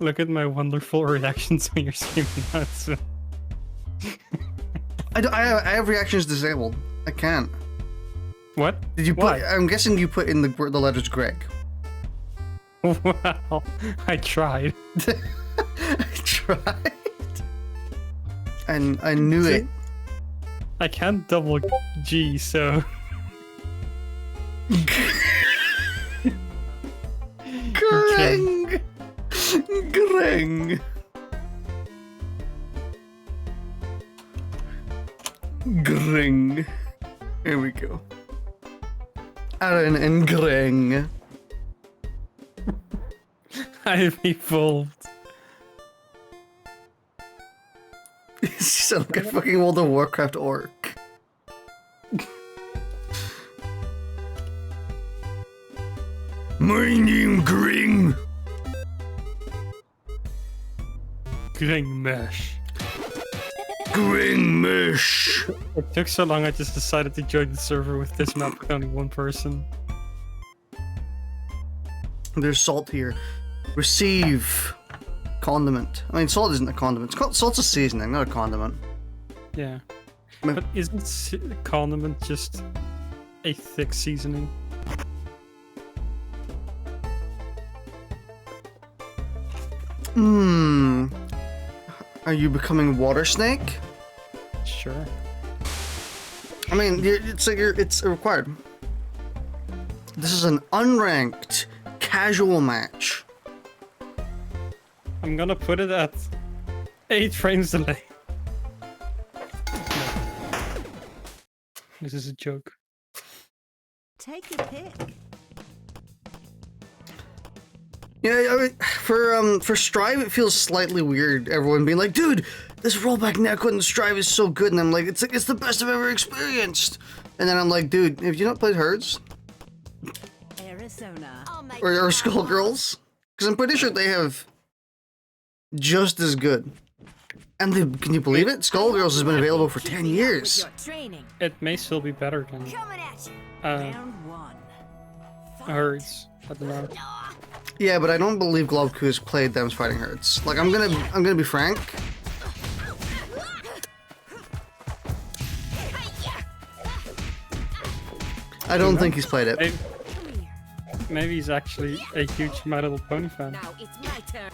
Look at my wonderful reactions when you're screaming out. So. I have reactions disabled. I can't. What? Did you put? Why? I'm guessing you put in the letters Greg. Well, I tried. I tried. And I knew it. I can't double G, so. Greng. Greng. Greng. Here we go. Aaron and Greng. I've evolved. You sound like a fucking World of Warcraft orc. My name Greng. Greng mesh. Greng mesh. It took so long, I just decided to join the server with this map with only one person. There's salt here. Receive. Condiment. I mean, salt isn't a condiment. Salt's a seasoning, not a condiment. Yeah. But isn't condiment just a thick seasoning? Are you becoming water snake? Sure. I mean, it's required. This is an unranked casual match. I'm gonna put it at 8 frames delay. No. This is a joke. Take your pick. Yeah, I mean, for Strive, it feels slightly weird. Everyone being like, "Dude, this rollback netcode in Strive is so good," and I'm like, "It's the best I've ever experienced." And then I'm like, "Dude, have you not played Herds Arizona. or Skullgirls? Because I'm pretty sure they have just as good." And can you believe it? Skullgirls has been available for 10 years. It may still be better than Herds. I don't know. Yeah, but I don't believe Globku has played them Fighting Herds. Like, I'm gonna be frank. I don't think he's played it. Maybe he's actually a huge My Little Pony fan. Now it's my turn.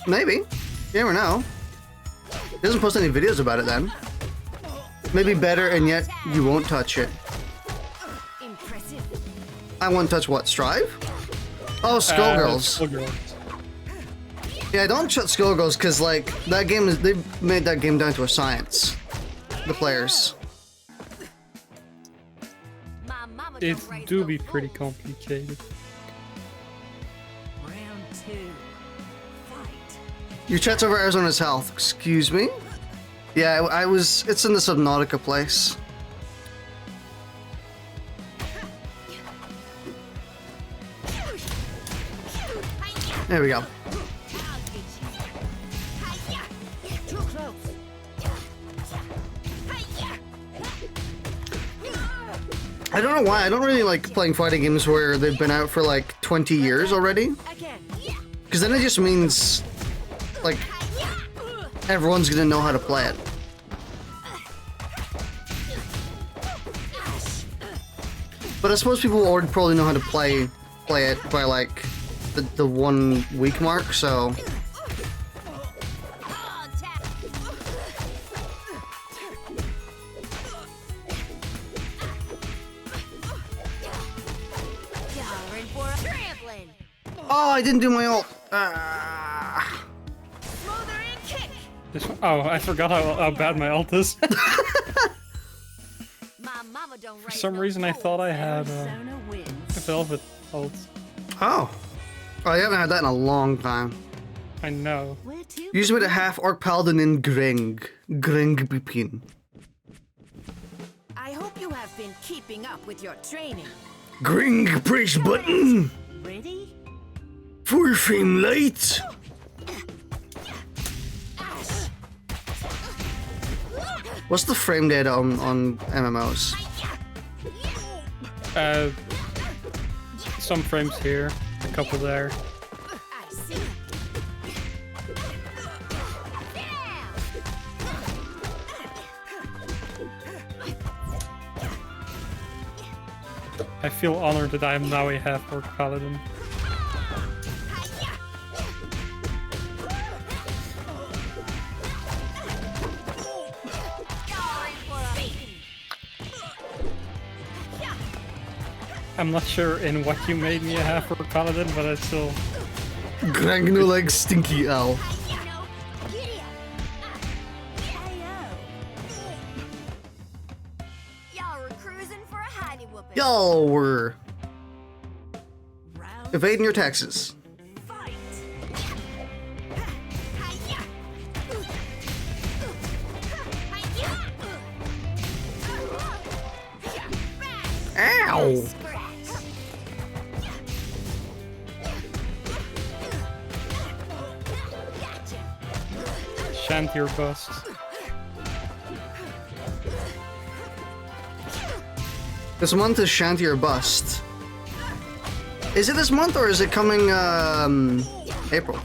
Maybe. You never know. He doesn't post any videos about it then. Maybe better, and yet you won't touch it. Impressive. I won't touch what? Strive? Oh, Skullgirls. Skullgirls. Yeah, don't shut Skullgirls, because, like, that game is... They've made that game down to a science. The players. It do be pretty complicated. Round 2. Fight. Your chat's over Arizona's health. Excuse me? Yeah, I was... It's in the Subnautica place. There we go. Too close. I don't know why. I don't really like playing fighting games where they've been out for like 20 years already. Because then it just means, like, everyone's gonna know how to play it. But I suppose people already probably know how to play it by like the 1 week mark, so. Oh, I didn't do my ult. This one, oh, I forgot how bad my ult is. For some reason, I thought I had a Velvet ult. Oh. I haven't had that in a long time. I know. Use with a half orc paladin in Greng. Greng Bipin. I hope you have been keeping up with your training. Greng press button. Ready? Full frame light. What's the frame data on MMOs? Some frames here, a couple there. I see. I feel honored that I am now a half-orc paladin. I'm not sure in what you made me a half-orc paladin, but I still... Granblue like stinky owl. Y'all were evading your taxes. Ow! Shanty or bust. This month is Shanty or Bust. Is it this month or is it coming April?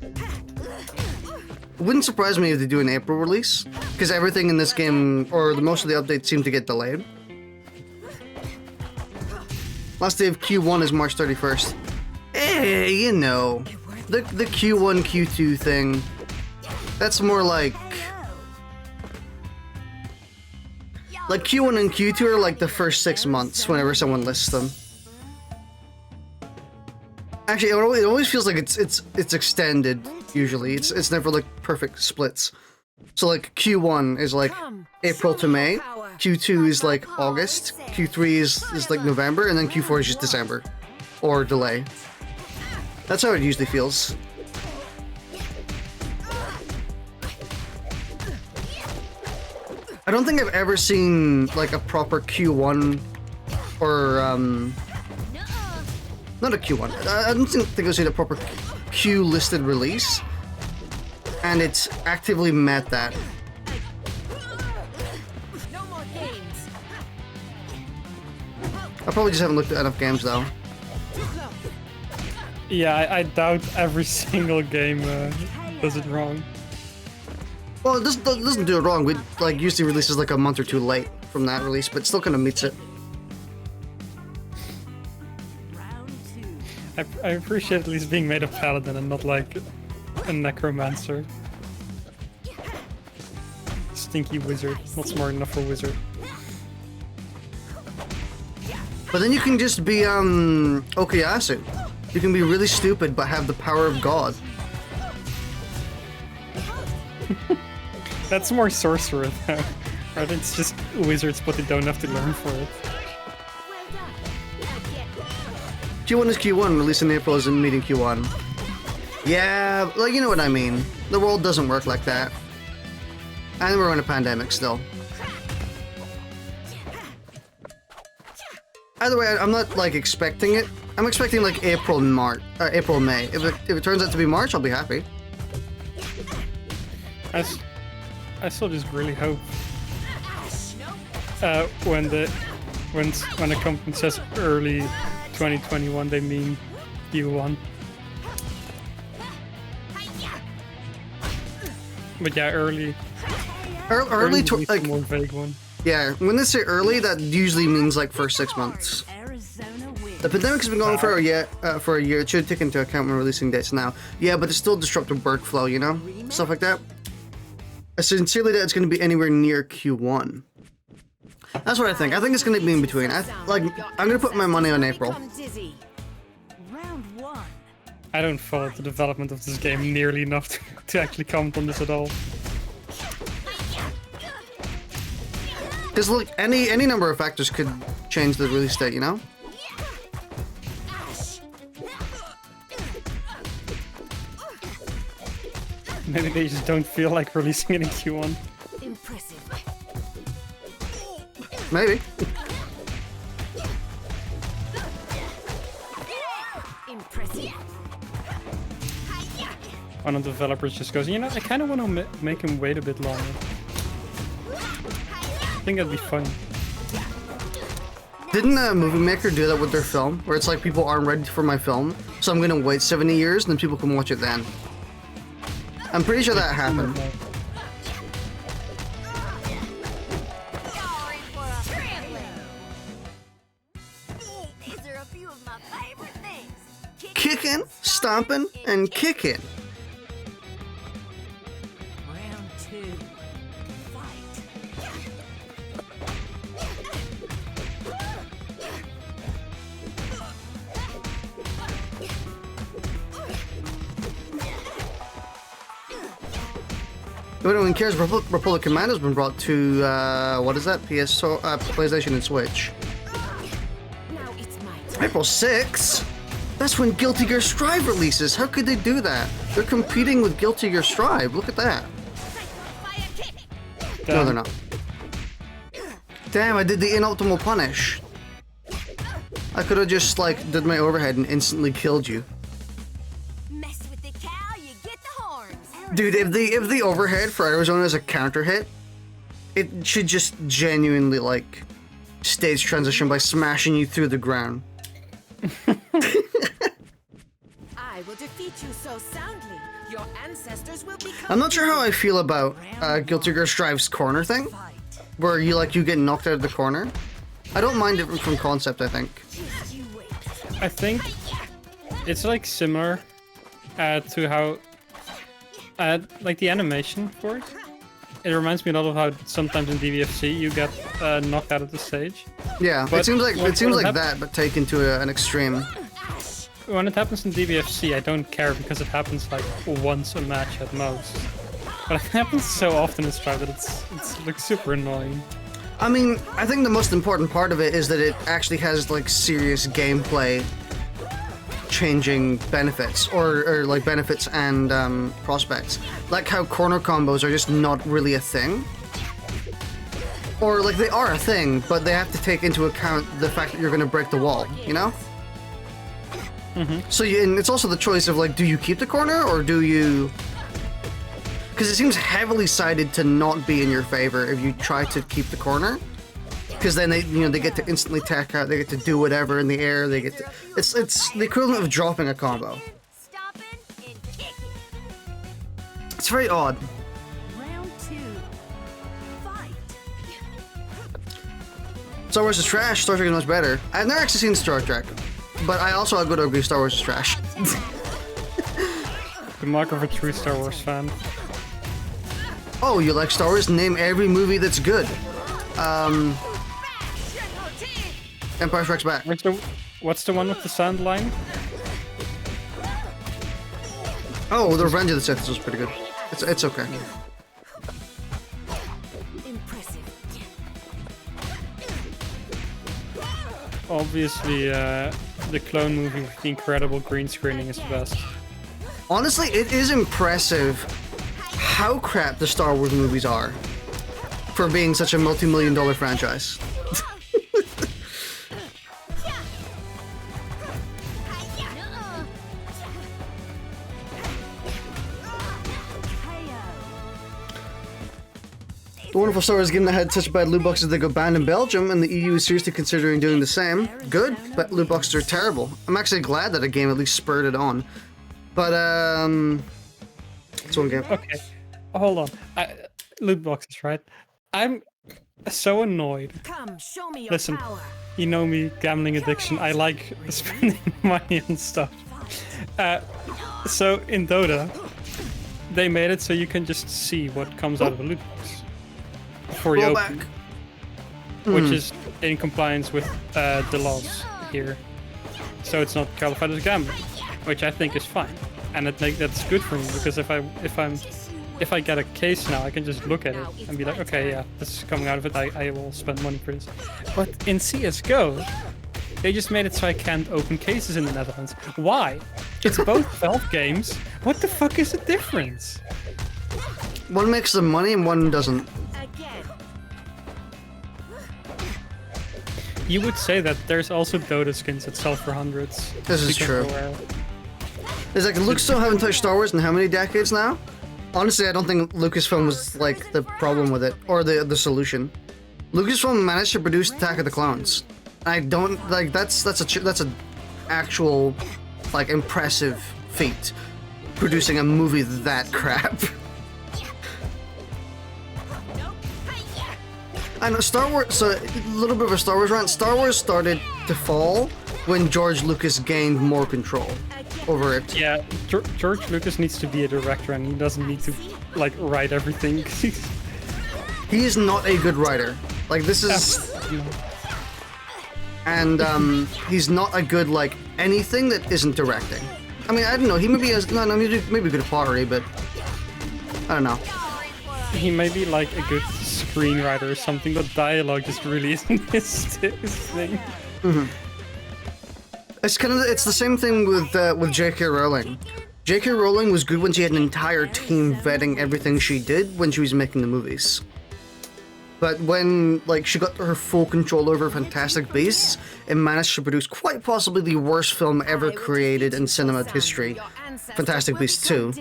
It wouldn't surprise me if they do an April release, because everything in this game, or most of the updates, seem to get delayed. Last day of Q1 is March 31st. Hey, you know, the Q1, Q2 thing, that's more like Q1 and Q2 are like the first 6 months whenever someone lists them. Actually, it always feels like it's extended. Usually, it's never like perfect splits. So like Q1 is like April to May, Q2 is like August, Q3 is like November, and then Q4 is just December, or delay. That's how it usually feels. I don't think I've ever seen like a proper Q1 or not a Q1. I don't think I've seen a proper Q listed release, and it's actively met that. I probably just haven't looked at enough games though. Yeah, I doubt every single game does it wrong. Well, it doesn't do it wrong. We like usually releases like a month or two late from that release, but still kind of meets it. I appreciate at least being made a paladin and not like a necromancer. Stinky wizard, not smart enough for wizard. But then you can just be Okuyasu. You can be really stupid but have the power of God. That's more sorcerer though. Right? It's just wizards, but they don't have to learn for it. Q1 is Q1, release in April isn't meeting Q1. Yeah, like you know what I mean. The world doesn't work like that. And we're in a pandemic still. Either way, I'm not like expecting it. I'm expecting like April, May. If it turns out to be March, I'll be happy. I still just really hope when the company says early 2021, they mean Q1. But yeah, early like more vague one. Yeah, when they say early, that usually means like first 6 months. The pandemic has been going for a year. It should take into account when releasing dates now. Yeah, but there's still disruptive workflow, you know, stuff like that. I sincerely doubt it's going to be anywhere near Q1. That's what I think. I think it's going to be in between. I'm going to put my money on April. I don't follow the development of this game nearly enough to actually comment on this at all. Because look, any number of factors could change the release date, you know? Maybe they just don't feel like releasing it in Q1. Impressive. Maybe. Impressive. One of the developers just goes, you know, I kind of want to make him wait a bit longer. I think that'd be fun. Didn't a movie maker do that with their film? Where it's like, people aren't ready for my film, so I'm gonna wait 70 years and then people can watch it then. I'm pretty sure that happened. kicking, stomping, and kicking. Round 2. Fight. If anyone cares, Republic Command has been brought to, what is that? PlayStation and Switch. Now it's my turn. April 6th? That's when Guilty Gear Strive releases. How could they do that? They're competing with Guilty Gear Strive. Look at that. Fire kick. No, they're not. Damn, I did the inoptimal punish. I could have just, like, did my overhead and instantly killed you. Mess with the cow, you get the horns. Dude, if the overhead for Arizona is a counter hit, it should just genuinely, like, stage transition by smashing you through the ground. I will defeat you so soundly. Your ancestors will become. I'm not sure how I feel about Guilty Gear Strive's corner thing, Fight. where you get knocked out of the corner. I don't mind it from concept, I think. Just you wait. I think it's like similar to how like the animation for it. It reminds me a lot of how sometimes in DVFC you get knocked out of the stage. Yeah, But it seems like what that, but taken to an extreme. When it happens in DVFC, I don't care because it happens like once a match at most. But it happens so often in Strive that it's like super annoying. I mean, I think the most important part of it is that it actually has like serious gameplay changing benefits, or like benefits and prospects. Like how corner combos are just not really a thing. Or like they are a thing, but they have to take into account the fact that you're going to break the wall, you know? So and it's also the choice of like, do you keep the corner or do you... Because it seems heavily sided to not be in your favor if you try to keep the corner. Because then they get to instantly tech out, they get to do whatever in the air, they get to... It's the equivalent of dropping a combo. Stopping and kicking. It's very odd. Round 2. Fight. Star Wars is trash, Star Trek is much better. I've never actually seen Star Trek, but I also would agree Star Wars is trash. The mark of a true Star Wars fan. Oh, you like Star Wars? Name every movie that's good. Empire Strikes Back. What's the one with the sand line? Oh, The Revenge of the Sith was pretty good. It's okay. Impressive. Obviously, the clone movie with the incredible green screening is the best. Honestly, it is impressive how crap the Star Wars movies are for being such a multi-million-dollar franchise. The wonderful Star Wars game that had such bad loot boxes that got banned in Belgium, and the EU is seriously considering doing the same. Good, but loot boxes are terrible. I'm actually glad that a game at least spurred it on. But, it's one game. Okay, hold on. Loot boxes, right? I'm so annoyed. Come, show me your Listen, power. you know me, gambling addiction. I like spending money on stuff. So in Dota, they made it so you can just see what comes out of a loot box before you Roll open, back. which is in compliance with the laws here. So it's not qualified as gambling, which I think is fine, and that's good for me because if I get a case now, I can just look at it and be like, okay, yeah, this is coming out of it. I will spend money for this. But in CS:GO, they just made it so I can't open cases in the Netherlands. Why? It's both Valve games. What the fuck is the difference? One makes the money and one doesn't. Again. You would say that there's also Dota skins that sell for hundreds. This is Because true. they're rare. It's like Lucasfilm haven't touched Star Wars in how many decades now? Honestly, I don't think Lucasfilm was like the problem with it or the solution. Lucasfilm managed to produce Attack of the Clones. I don't like that's a actual like impressive feat, producing a movie that crap. I know Star Wars. So a little bit of a Star Wars rant. Star Wars started to fall when George Lucas gained more control over it. Yeah, George Lucas needs to be a director, and he doesn't need to like write everything. He is not a good writer. Like this is, and he's not a good like anything that isn't directing. I mean, I don't know. He maybe has maybe good at pottery, but I don't know. He may be like a good screenwriter or something, but dialogue just really isn't his thing. Mm-hmm. It's the same thing with J.K. Rowling. J.K. Rowling was good when she had an entire team vetting everything she did when she was making the movies. But when like she got her full control over Fantastic Beasts, it managed to produce quite possibly the worst film ever created in cinema history, Fantastic Beasts 2.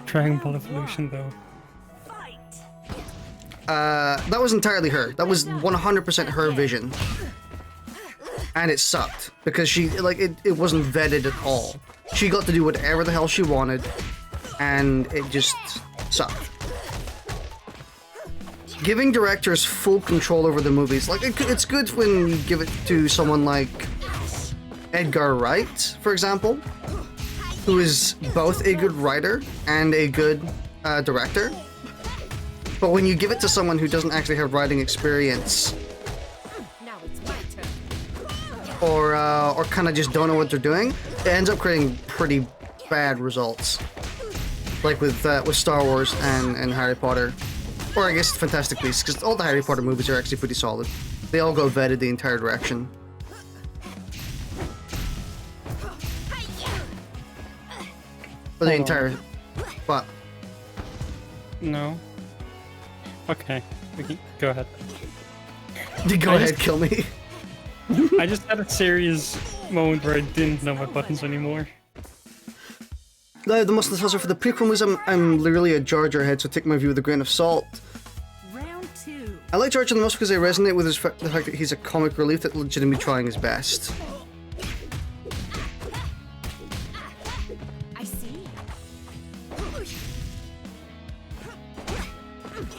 Dragon Ball Evolution, though. That was entirely her. That was 100% her vision. And it sucked because she like it wasn't vetted at all. She got to do whatever the hell she wanted, and it just sucked. Giving directors full control over the movies, like it's good when you give it to someone like Edgar Wright, for example, who is both a good writer and a good director. But when you give it to someone who doesn't actually have writing experience, or kind of just don't know what they're doing, it ends up creating pretty bad results. Like with Star Wars and Harry Potter. Or I guess Fantastic Beasts, because all the Harry Potter movies are actually pretty solid. They all go vetted the entire direction. Or the entire... What? No. Okay, we can go ahead. Go ahead, kill me. I just had a serious moment where I didn't know my buttons anymore. The most nostalgia for the prequel was I'm literally a Jar Jar head, so take my view with a grain of salt. Round 2. I like Jar Jar the most because I resonate with the fact that he's a comic relief that legitimately trying his best. I see.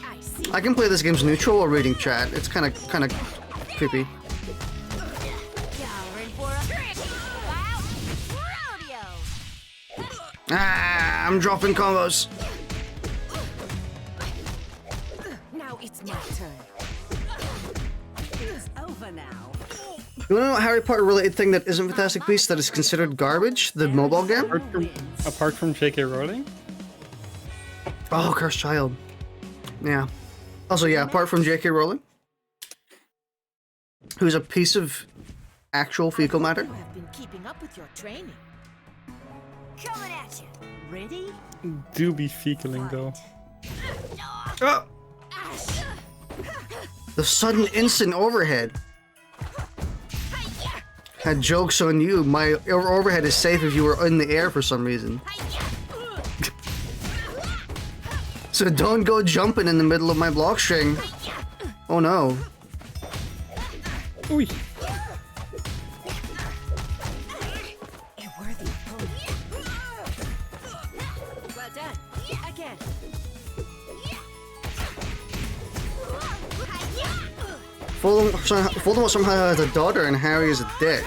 I see. I can play this game's neutral or reading chat. It's kind of creepy. Ah, I'm dropping combos. Now it's my turn. It's over now. You wanna know a Harry Potter related thing that isn't Fantastic Beasts that is considered garbage? The mobile game? Apart from J.K. Rowling? Oh, Cursed Child. Yeah. Also, yeah, apart from J.K. Rowling, who's a piece of actual fecal matter. You have been keeping up with your training. Coming at you. Ready? Do be fecaling though. Oh! The sudden instant overhead. Had jokes on you. My overhead is safe if you were in the air for some reason. So don't go jumping in the middle of my block string. Oh no. Oi. A worthy opponent. Well done. Again. Voldemort somehow has a daughter and Harry is a dick.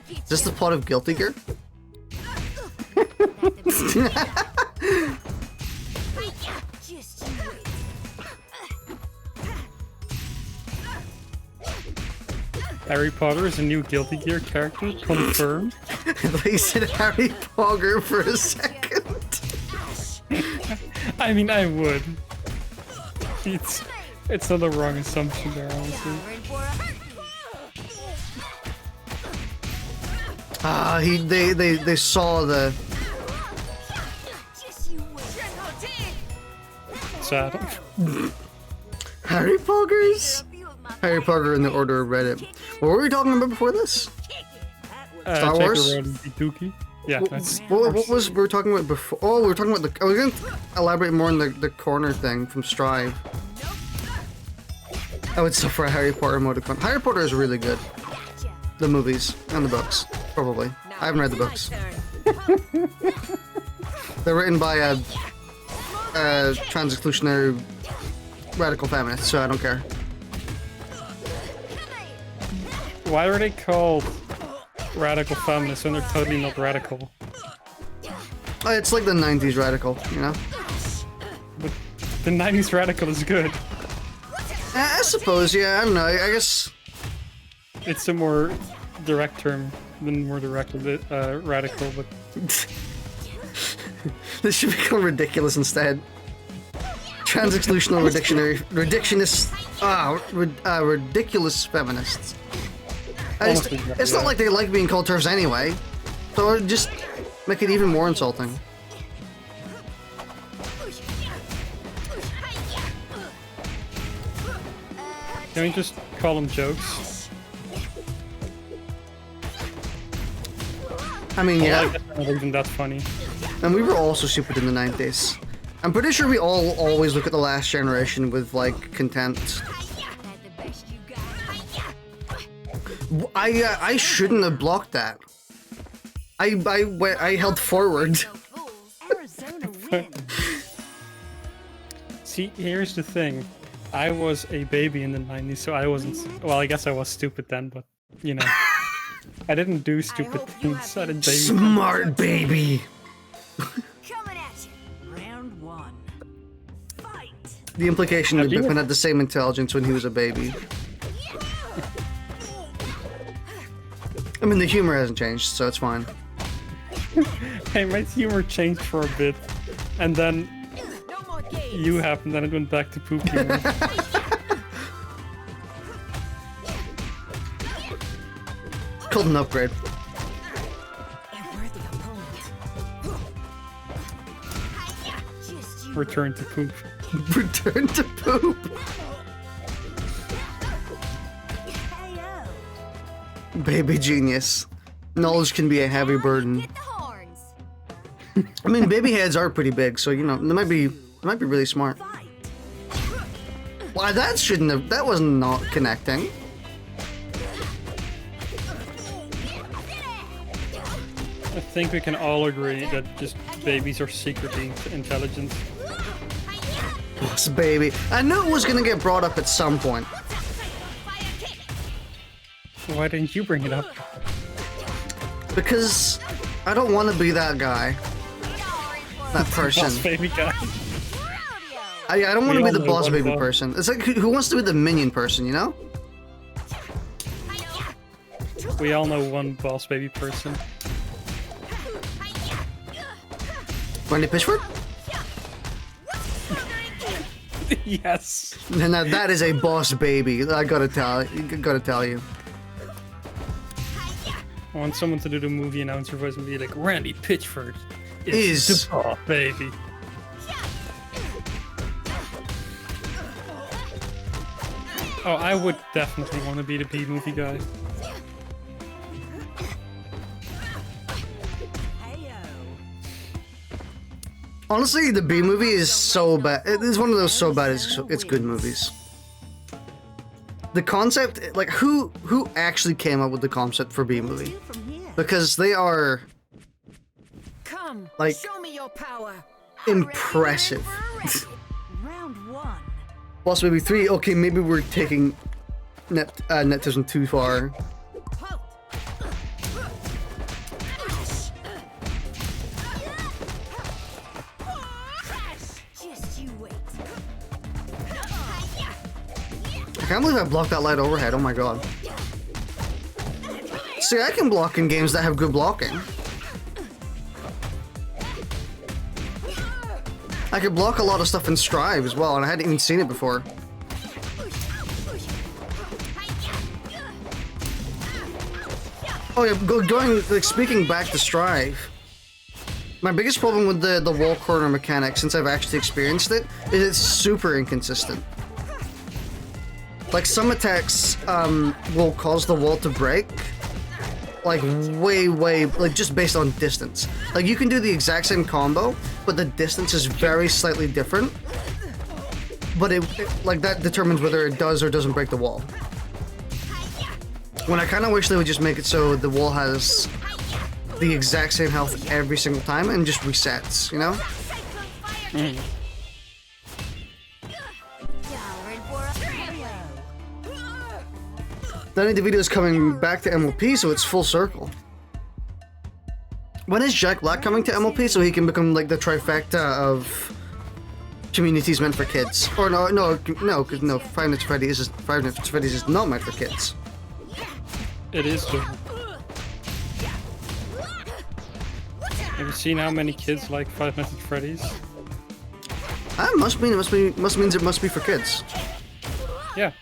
Is this the plot of Guilty Gear? Harry Potter is a new Guilty Gear character, confirmed. He said Harry Potter for a second. I mean, I would. It's not a wrong assumption there, honestly. Ah, they saw the... Sad. Harry Poggers? Harry Potter in the Order of Reddit. What were we talking about before this? Star Wars? Yeah, that's... What was we were talking about before? Oh, we were talking about the... I was going to elaborate more on the corner thing from Strive. I would suffer a Harry Potter emoticon. Harry Potter is really good. The movies and the books, probably. I haven't read the books. They're written by a trans-exclusionary radical feminist, so I don't care. Why are they called radical feminists when they're totally not radical. It's like the 90s radical, you know? But the 90s radical is good. I suppose, yeah, I don't know, I guess... It's a more direct term than more direct radical, but... This should be called ridiculous instead. Trans-exclusional ridiculous feminists. It's not like they like being called turfs anyway, so just make it even more insulting. Can we just call them jokes? I mean, yeah. I guess not even that funny. And we were also stupid in the 90s. I'm pretty sure we all always look at the last generation with, like, contempt. I shouldn't have blocked that. I held forward. See, here's the thing. I was a baby in the 90s, so I wasn't... Well, I guess I was stupid then, but, you know. I didn't do stupid things. I did baby Smart baby! Coming at you. Round 1. Fight. The implication that Bipin had the same intelligence when he was a baby. I mean, the humor hasn't changed, so it's fine. Hey, my humor changed for a bit, and then you happened, and it went back to poop humor. Called an upgrade. Return to poop. Return to poop. Baby genius. Knowledge can be a heavy burden. I mean, baby heads are pretty big, so you know they might be really smart. Why that was not connecting. I think we can all agree that just babies are secretly intelligent. Boss baby. I knew it was gonna get brought up at some point. Why didn't you bring it up? Because I don't want to be that guy. That person. Boss baby guy. I don't want to be the boss one baby boss. person. It's like, who wants to be the minion person, you know? We all know one boss baby person. Randy Pitchford? Yes. And now that is a boss baby. I gotta tell you. I want someone to do the movie announcer voice and be like, Randy Pitchford is the boss baby. Oh, I would definitely want to be the B-movie guy. Honestly, the B movie is so bad. It is one of those so bad it's good movies. The concept, like, who actually came up with the concept for B movie? Because they are, like, show me your power. impressive. Round 1. Boss Baby 3, okay, maybe we're taking Neptune's too far. I can't believe I blocked that light overhead, oh my god. See, I can block in games that have good blocking. I could block a lot of stuff in Strive as well, and I hadn't even seen it before. Oh yeah, going, like, speaking back to Strive, my biggest problem with the wall corner mechanic, since I've actually experienced it, is it's super inconsistent. Like, some attacks will cause the wall to break, like, way, like, just based on distance. Like, you can do the exact same combo, but the distance is very slightly different. But like, that determines whether it does or doesn't break the wall. When I kind of wish they would just make it so the wall has the exact same health every single time and just resets, you know? Mm. Danny DeVito is coming back to MLP, so it's full circle. When is Jack Black coming to MLP so he can become like the trifecta of communities meant for kids? Or no, because Five Nights at Freddy's is not meant for kids. It is good. Have you seen how many kids like Five Nights at Freddy's? Must means it must be for kids. Yeah.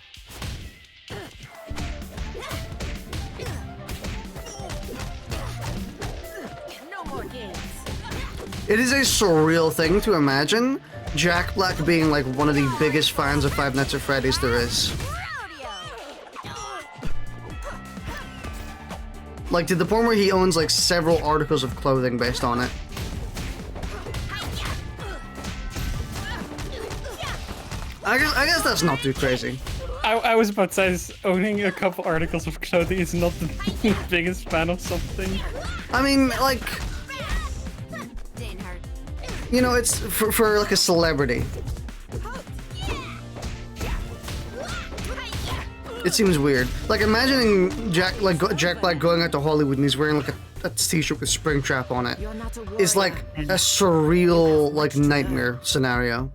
It is a surreal thing to imagine Jack Black being like one of the biggest fans of Five Nights at Freddy's there is. Like to the point where he owns like several articles of clothing based on it. I guess that's not too crazy. I was about to say owning a couple articles of clothing is not the biggest fan of something. I mean, like, you know, it's for like a celebrity. It seems weird. Like imagining Jack Black going out to Hollywood and he's wearing like a t-shirt with Springtrap on it is like a surreal like nightmare scenario.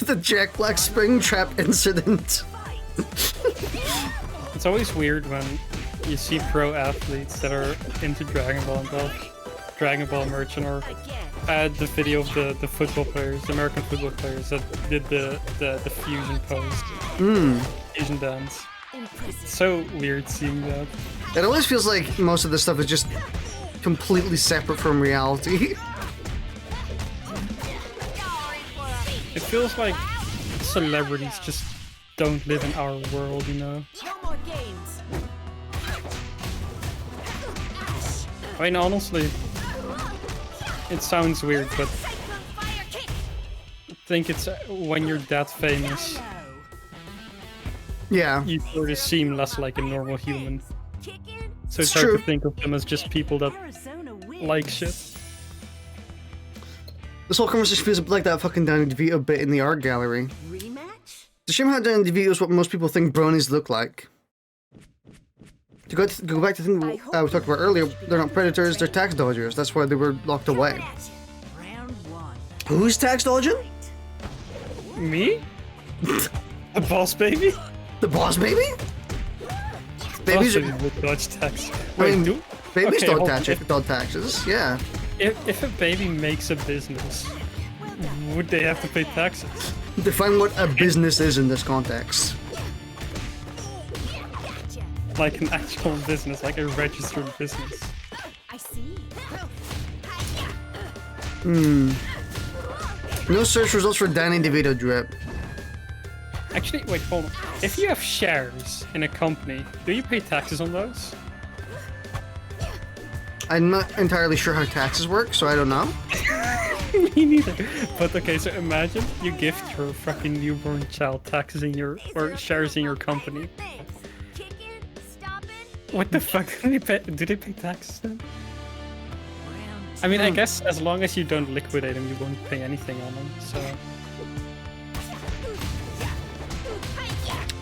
The Jack Black Springtrap incident. It's always weird when you see pro athletes that are into Dragon Ball and stuff, Dragon Ball merch, or the video of the football players, the American football players that did the fusion pose, fusion dance. It's so weird seeing that. It always feels like most of this stuff is just completely separate from reality. It feels like celebrities just don't live in our world, you know? I mean, honestly, it sounds weird, but I think it's when you're that famous, Yeah. you sort of seem less like a normal human. So it's It's hard true. to think of them as just people that like shit. This whole conversation feels a bit like that fucking Danny DeVito bit in the art gallery. It's a shame how Danny DeVito is what most people think bronies look like. To go back to the thing we talked about earlier, they're not predators, they're tax dodgers. That's why they were locked away. Who's tax dodging? Me? The boss baby? The boss baby? Babies Boss are... baby would dodge tax. I mean, Wait, babies okay, don't hold on. dodge taxes, yeah. If a baby makes a business, would they have to pay taxes? Define what a business is in this context. Like an actual business, like a registered business. I see. No search results for Danny DeVito drip. Actually, wait, hold on. If you have shares in a company, do you pay taxes on those? I'm not entirely sure how taxes work, so I don't know. Me neither. But okay, so imagine you gift your fucking newborn child taxes in your or shares in your company. What the fuck? Do they pay taxes then? I mean, I guess as long as you don't liquidate them, you won't pay anything on them. So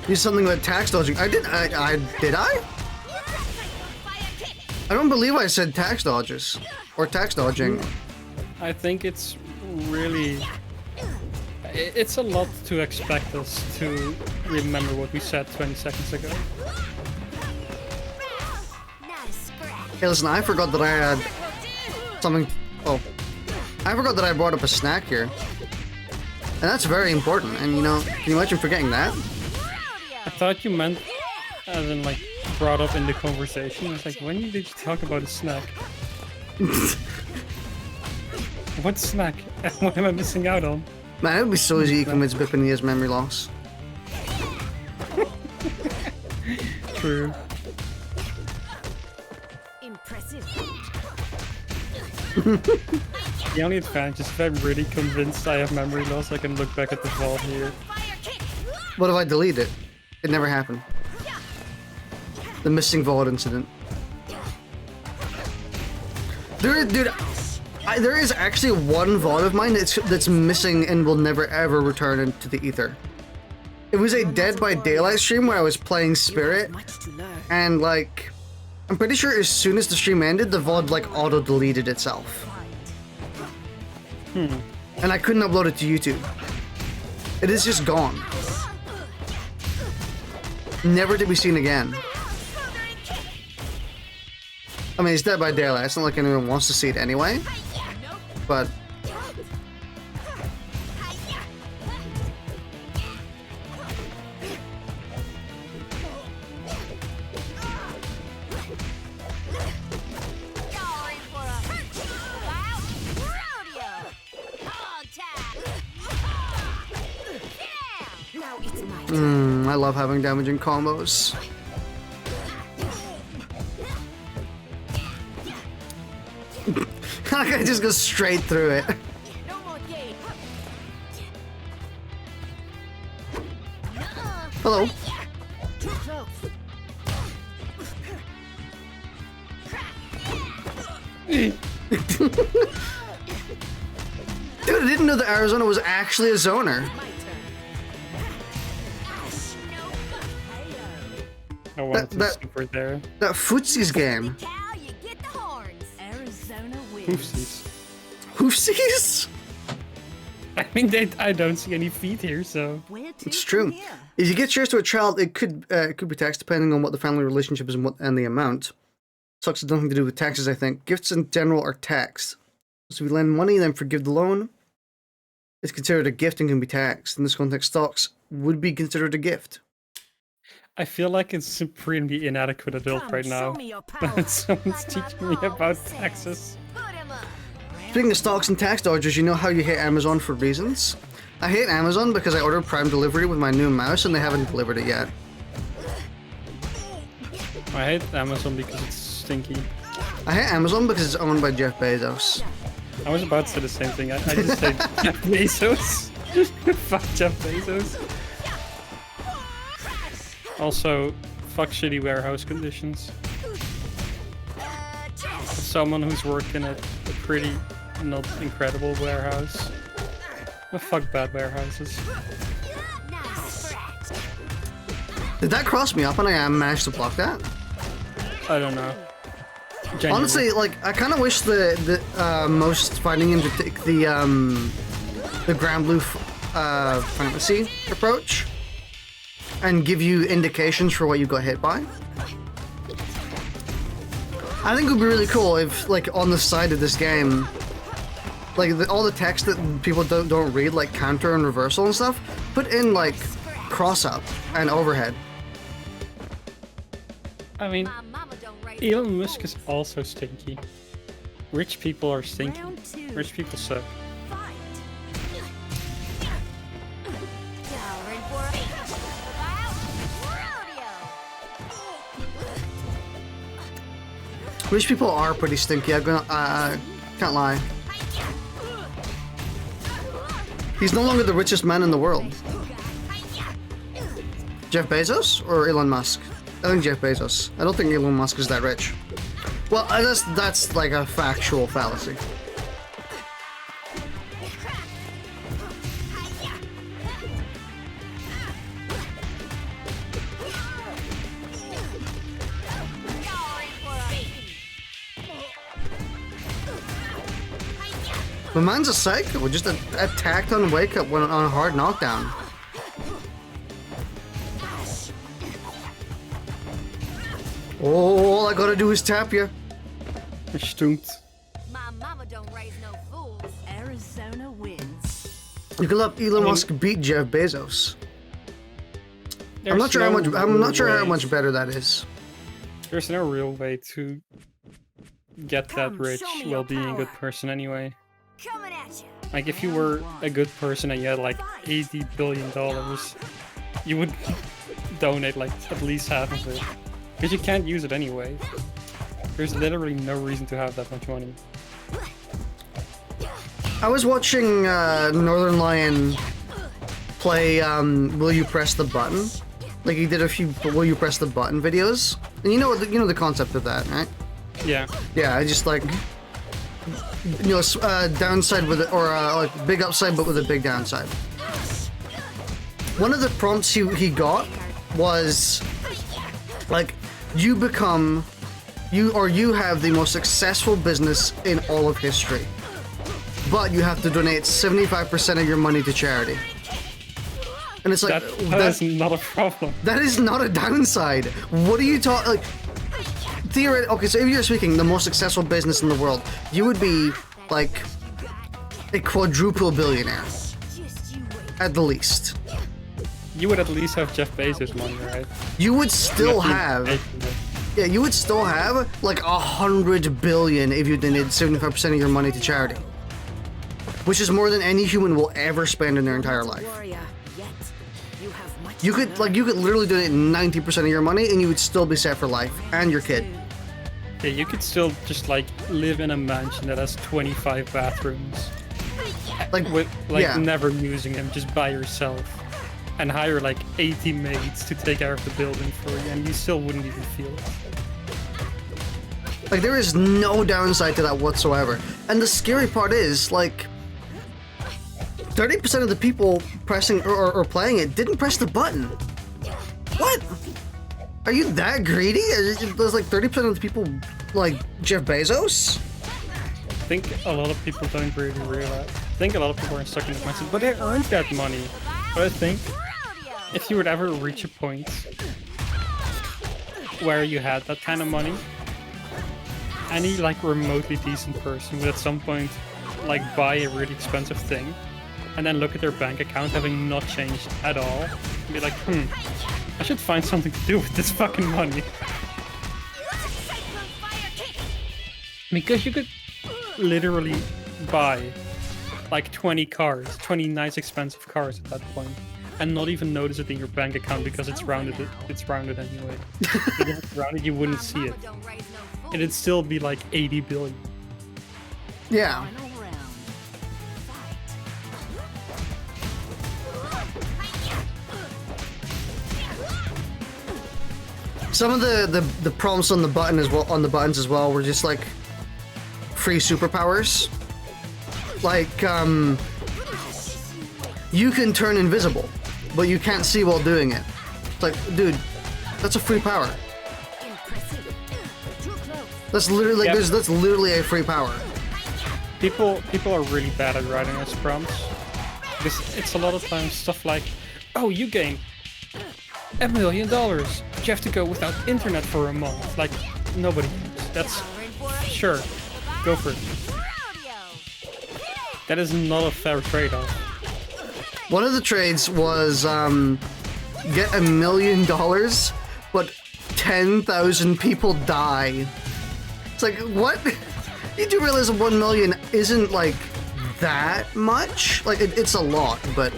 There's something about tax dodging. I did I? I don't believe I said tax dodges or tax dodging. I think it's really, it's a lot to expect us to remember what we said 20 seconds ago. Hey, listen, I forgot that I had something. Oh, I forgot that I brought up a snack here, and that's very important. And you know, can you imagine forgetting that? I thought you meant as in like brought up in the conversation. I was like, when did you talk about a snack? What snack? What am I missing out on? Man, it would be so easy to convince Bipin he has memory loss. True. Impressive. The only advantage is if I'm really convinced I have memory loss, I can look back at the vault here. What if I delete it? It never happened. The missing vault incident. Dude, there is actually one vault of mine that's missing and will never ever return into the ether. It was a Dead by Daylight stream where I was playing Spirit, Much to learn. and like, I'm pretty sure as soon as the stream ended, the VOD like auto-deleted itself. And I couldn't upload it to YouTube. It is just gone. Never to be seen again. I mean, it's Dead by Daylight. It's not like anyone wants to see it anyway. But Now it's my turn. I love having damaging combos. That guy just goes straight through it. No more game. Hello. Too close. Dude, I didn't know that Arizona was actually a zoner. My turn. I wanted to that- super there. That Footsies game. Cow, you get the horns. Arizona wins. Oopsies. Hoofsies? I mean, I don't see any feet here, so. Where to It's true. from here? If you get shares to a child, it could be taxed depending on what the family relationship is and the amount. Sucks has nothing to do with taxes, I think. Gifts in general are taxed. So if we lend money, then forgive the loan. It's considered a gift and can be taxed. In this context, stocks would be considered a gift. I feel like it's supremely inadequate adult Come, right show now. me your power. Someone's Like my teaching me mom about said. taxes. Put 'em up. Speaking of stocks and tax dodgers, you know how you hate Amazon for reasons? I hate Amazon because I ordered Prime delivery with my new mouse and they haven't delivered it yet. I hate Amazon because it's stinky. I hate Amazon because it's owned by Jeff Bezos. I was about to say the same thing. I just hate Jeff Bezos. Fuck Jeff Bezos. Also, fuck shitty warehouse conditions. As someone who's worked in a pretty not incredible warehouse. Well, fuck bad warehouses. Did that cross me up and I managed to block that? I don't know. Genuinely. Honestly, like, I kind of wish the most fighting games would take the Granblue Fantasy approach and give you indications for what you got hit by. I think it would be really cool if, like, on the side of this game, like, all the text that people don't read, like counter and reversal and stuff, put in, like, cross-up and overhead. I mean, My mama don't raise Elon Musk is also stinky. Rich people are stinky. Round two. Rich people suck. Fight. Going for a rodeo. Rich people are pretty stinky, can't lie. He's no longer the richest man in the world. Jeff Bezos or Elon Musk? I think Jeff Bezos. I don't think Elon Musk is that rich. Well, that's like a factual fallacy. The man's a psycho, just attacked on wake up on a hard knockdown. Oh, all I gotta do is tap you. Stunkt. My mama don't raise no fools. Arizona wins. You can let Elon Musk beat Jeff Bezos. I'm not There's sure how no much. I'm not sure how way- much better that is. There's no real way to get that Come, rich show me while your being a good power. person anyway. Coming at you. Like, if you were a good person and you had like $80 billion, you would donate like at least half of it. Because you can't use it anyway. There's literally no reason to have that much money. I was watching Northern Lion play Will You Press the Button? Like he did a few Will You Press the Button videos. And you know the concept of that, right? Yeah. Yeah, I just like downside with it, or like big upside but with a big downside. one of the prompts he got was like, you have the most successful business in all of history, but you have to donate 75% of your money to charity. And it's like, that is not a problem. That is not a downside. What are you talking, like, theoretically, okay, so if you're speaking the most successful business in the world, you would be like a quadruple billionaire at the least. You would at least have Jeff Bezos' money, right? You would still have, yeah, you would still have like 100 billion if you donated 75% of your money to charity, which is more than any human will ever spend in their entire life. You could literally donate 90% of your money and you would still be set for life, and your kid. Yeah, you could still just like live in a mansion that has 25 bathrooms, never using them, just by yourself, and hire like 80 maids to take care of the building for you, and you still wouldn't even feel it. Like, there is no downside to that whatsoever. And the scary part is, like, 30% of the people pressing or playing it didn't press the button. What? Are you that greedy? There's like 30% of the people like Jeff Bezos? I think a lot of people don't really realize. I think a lot of people are stuck in this mindset, but they earned that money. But I think if you would ever reach a point where you had that kind of money, any like remotely decent person would at some point like buy a really expensive thing and then look at their bank account having not changed at all and be like, I should find something to do with this fucking money. Because you could literally buy like 20 cars, 20 nice expensive cars at that point, and not even notice it in your bank account because it's rounded anyway. If it's rounded, you wouldn't see it. It'd still be like 80 billion. Yeah. Some of the prompts on the button as well, on the buttons as well, were just like free superpowers. Like, you can turn invisible, but you can't see while doing it. It's like, dude, that's a free power. That's literally that's literally a free power. People are really bad at writing those prompts because it's a lot of times stuff like, oh, you gain $1 million. You have to go without internet for a month. Like, nobody cares. That's sure, go for it. That is not a fair trade-off. One of the trades was get $1 million, but 10,000 people die. It's like, what? You do realize 1 million isn't like that much? Like, it's a lot, but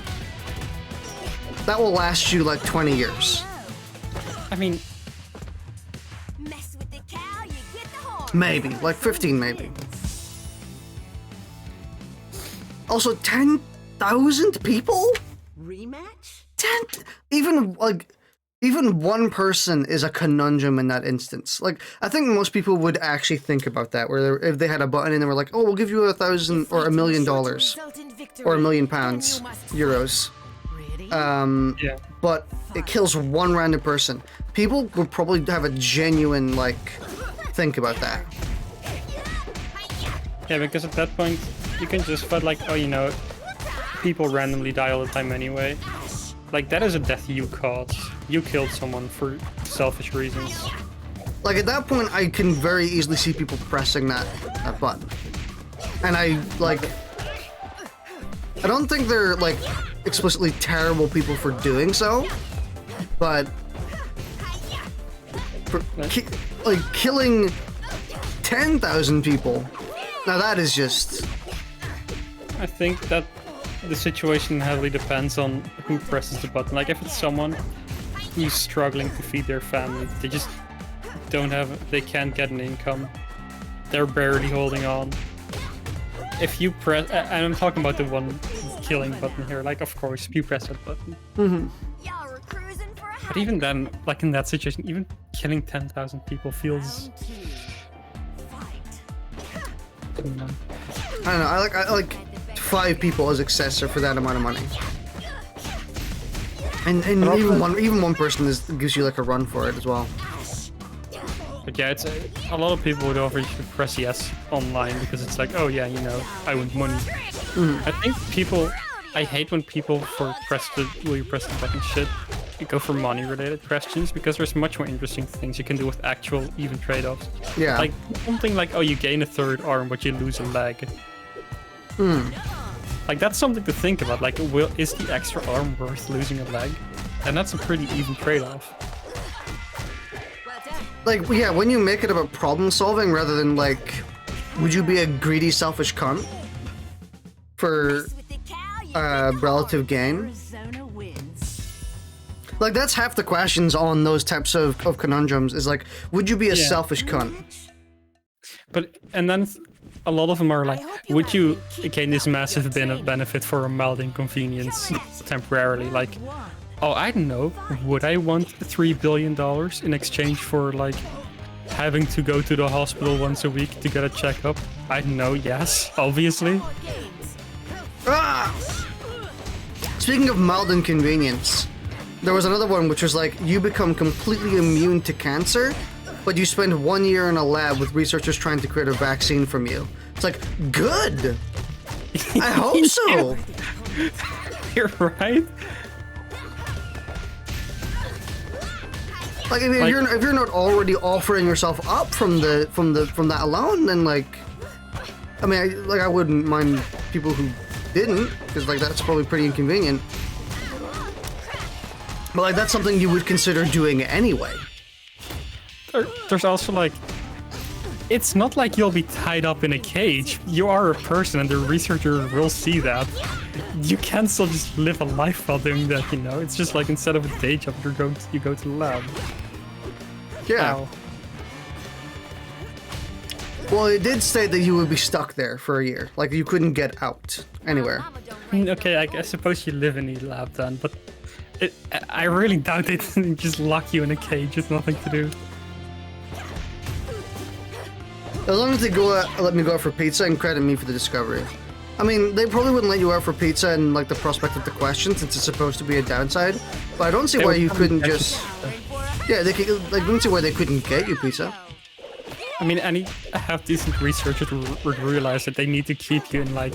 that will last you like 20 years. I mean, maybe, like 15 maybe. Also, 10,000 people? Rematch? Even one person is a conundrum in that instance. Like, I think most people would actually think about that, where if they had a button and they were like, oh, we'll give you 1,000 or $1 million or £1 million euros. yeah. But it kills one random person. People would probably have a genuine, like, think about that. Yeah, because at that point, you can just find like, oh, you know, people randomly die all the time anyway. Like, that is a death you caused. You killed someone for selfish reasons. Like, at that point, I can very easily see people pressing that button. And I don't think they're, like, explicitly terrible people for doing so, but for killing 10,000 people, now that is just... I think that the situation heavily depends on who presses the button. Like, if it's someone who's struggling to feed their family, they just they can't get an income, they're barely holding on. If you press, and I'm talking about the one killing button here, like, of course, you press that button. Mm-hmm. But even then, like in that situation, even killing 10,000 people feels... I don't know, I like 5 people as excessive for that amount of money. And even one person gives you like a run for it as well. But yeah, it's a lot of people would offer you to press yes online because it's like, oh yeah, you know, I want money. I think I hate when people will you press the button shit, you go for money related questions because there's much more interesting things you can do with actual even trade-offs. Yeah. Like something like, oh, you gain a third arm but you lose a leg. Like that's something to think about. Like, is the extra arm worth losing a leg? And that's a pretty even trade-off. Like, yeah, when you make it about problem solving rather than like, would you be a greedy, selfish cunt for relative gain? Like, that's half the questions on those types of conundrums is like, would you be a selfish cunt? And then a lot of them are like, would you gain this massive benefit for a mild inconvenience temporarily? Like, oh, I don't know, would I want $3 billion in exchange for like having to go to the hospital once a week to get a checkup? I don't know, yes, obviously. Speaking of mild inconvenience, there was another one which was like, you become completely immune to cancer, but you spend 1 year in a lab with researchers trying to create a vaccine from you. It's like, good! I hope so! You're right. Like, if you're not already offering yourself up from that alone, then like, I mean, I wouldn't mind people who didn't, because like that's probably pretty inconvenient. But like that's something you would consider doing anyway. There's also like, it's not like you'll be tied up in a cage. You are a person, and the researcher will see that. You can still just live a life while doing that, you know? It's just like instead of a day job, you go to the lab. Yeah. Ow. Well, it did say that you would be stuck there for a year. Like, you couldn't get out anywhere. Okay, I suppose you live in the lab then, but I really doubt they didn't just lock you in a cage with nothing to do. As long as they let me go out for pizza and credit me for the discovery. I mean, they probably wouldn't let you out for pizza and like the prospect of the question since it's supposed to be a downside. But I don't see why you couldn't just... Yeah, they could, like, I don't see why they couldn't get you pizza. I mean, any half-decent researcher would realize that they need to keep you in like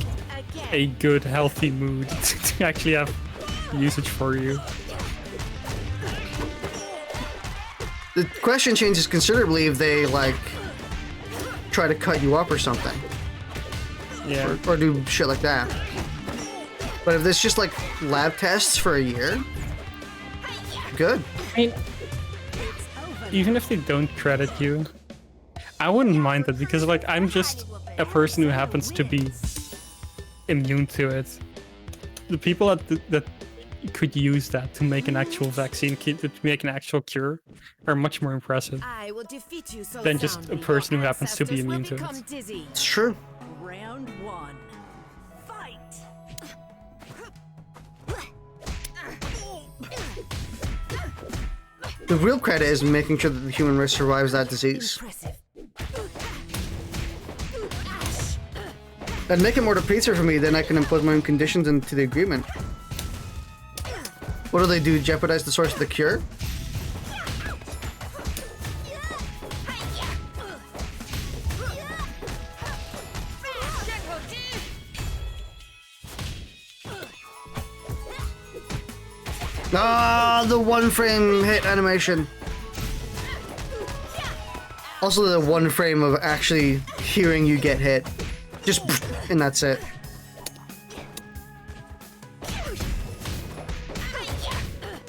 a good, healthy mood to actually have usage for you. The question changes considerably if they like try to cut you up or something. Yeah. Or do shit like that. But if it's just like lab tests for a year, good. I mean, even if they don't credit you, I wouldn't mind that because like I'm just a person who happens to be immune to it. The people that could use that to make an actual vaccine, to make an actual cure, are much more impressive than just a person who happens to be immune to it. It's true. Round one. Fight. The real credit is making sure that the human race survives that disease. And make him order pizza for me, then I can impose my own conditions into the agreement. What do they do? Jeopardize the source of the cure? Ah, the one frame hit animation. Also the one frame of actually hearing you get hit. Just and that's it.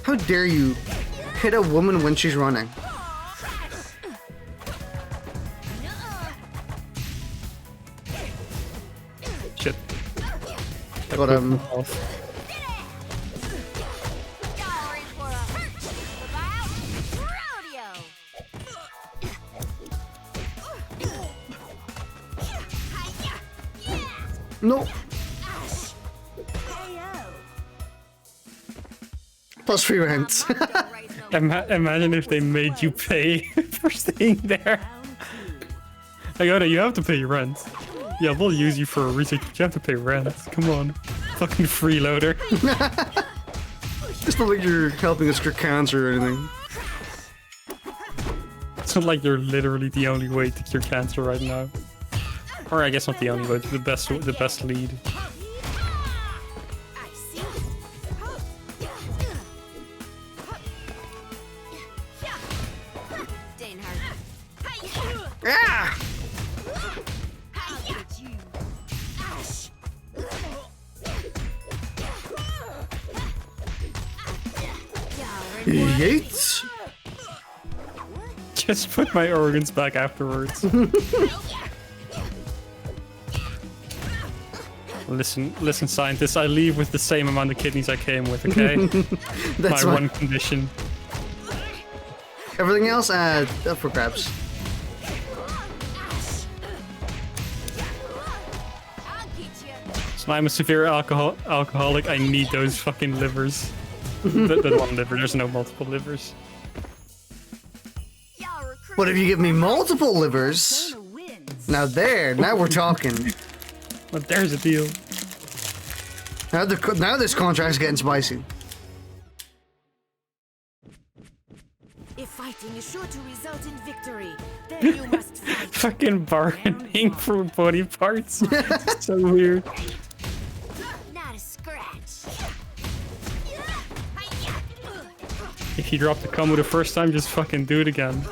How dare you hit a woman when she's running? Shit. Got him. No. Plus free rent. Imagine if they made you pay for staying there. Like, oh no, you have to pay rent. Yeah, we'll use you for a research, but you have to pay rent. Come on. Fucking freeloader. It's not like you're helping us cure cancer or anything. It's not like you're literally the only way to cure cancer right now. Or I guess not the only way, but the best lead. I see. Dainhard. Ah! I'll get you. Ash. Yates? Just put my organs back afterwards. Listen, scientists, I leave with the same amount of kidneys I came with, okay? That's my what- one condition. Everything else, up for grabs. I'll get you. So I'm a severe alcoholic, I need those fucking livers. the one liver, there's no multiple livers. Y'all recruit. But if you give me multiple livers, now we're talking. But there's a deal. Now this contract's getting spicy. If fighting is sure to result in victory, then you must fight. Fucking bargaining for body parts. So weird. Not a scratch. If you drop the combo the first time, just fucking do it again.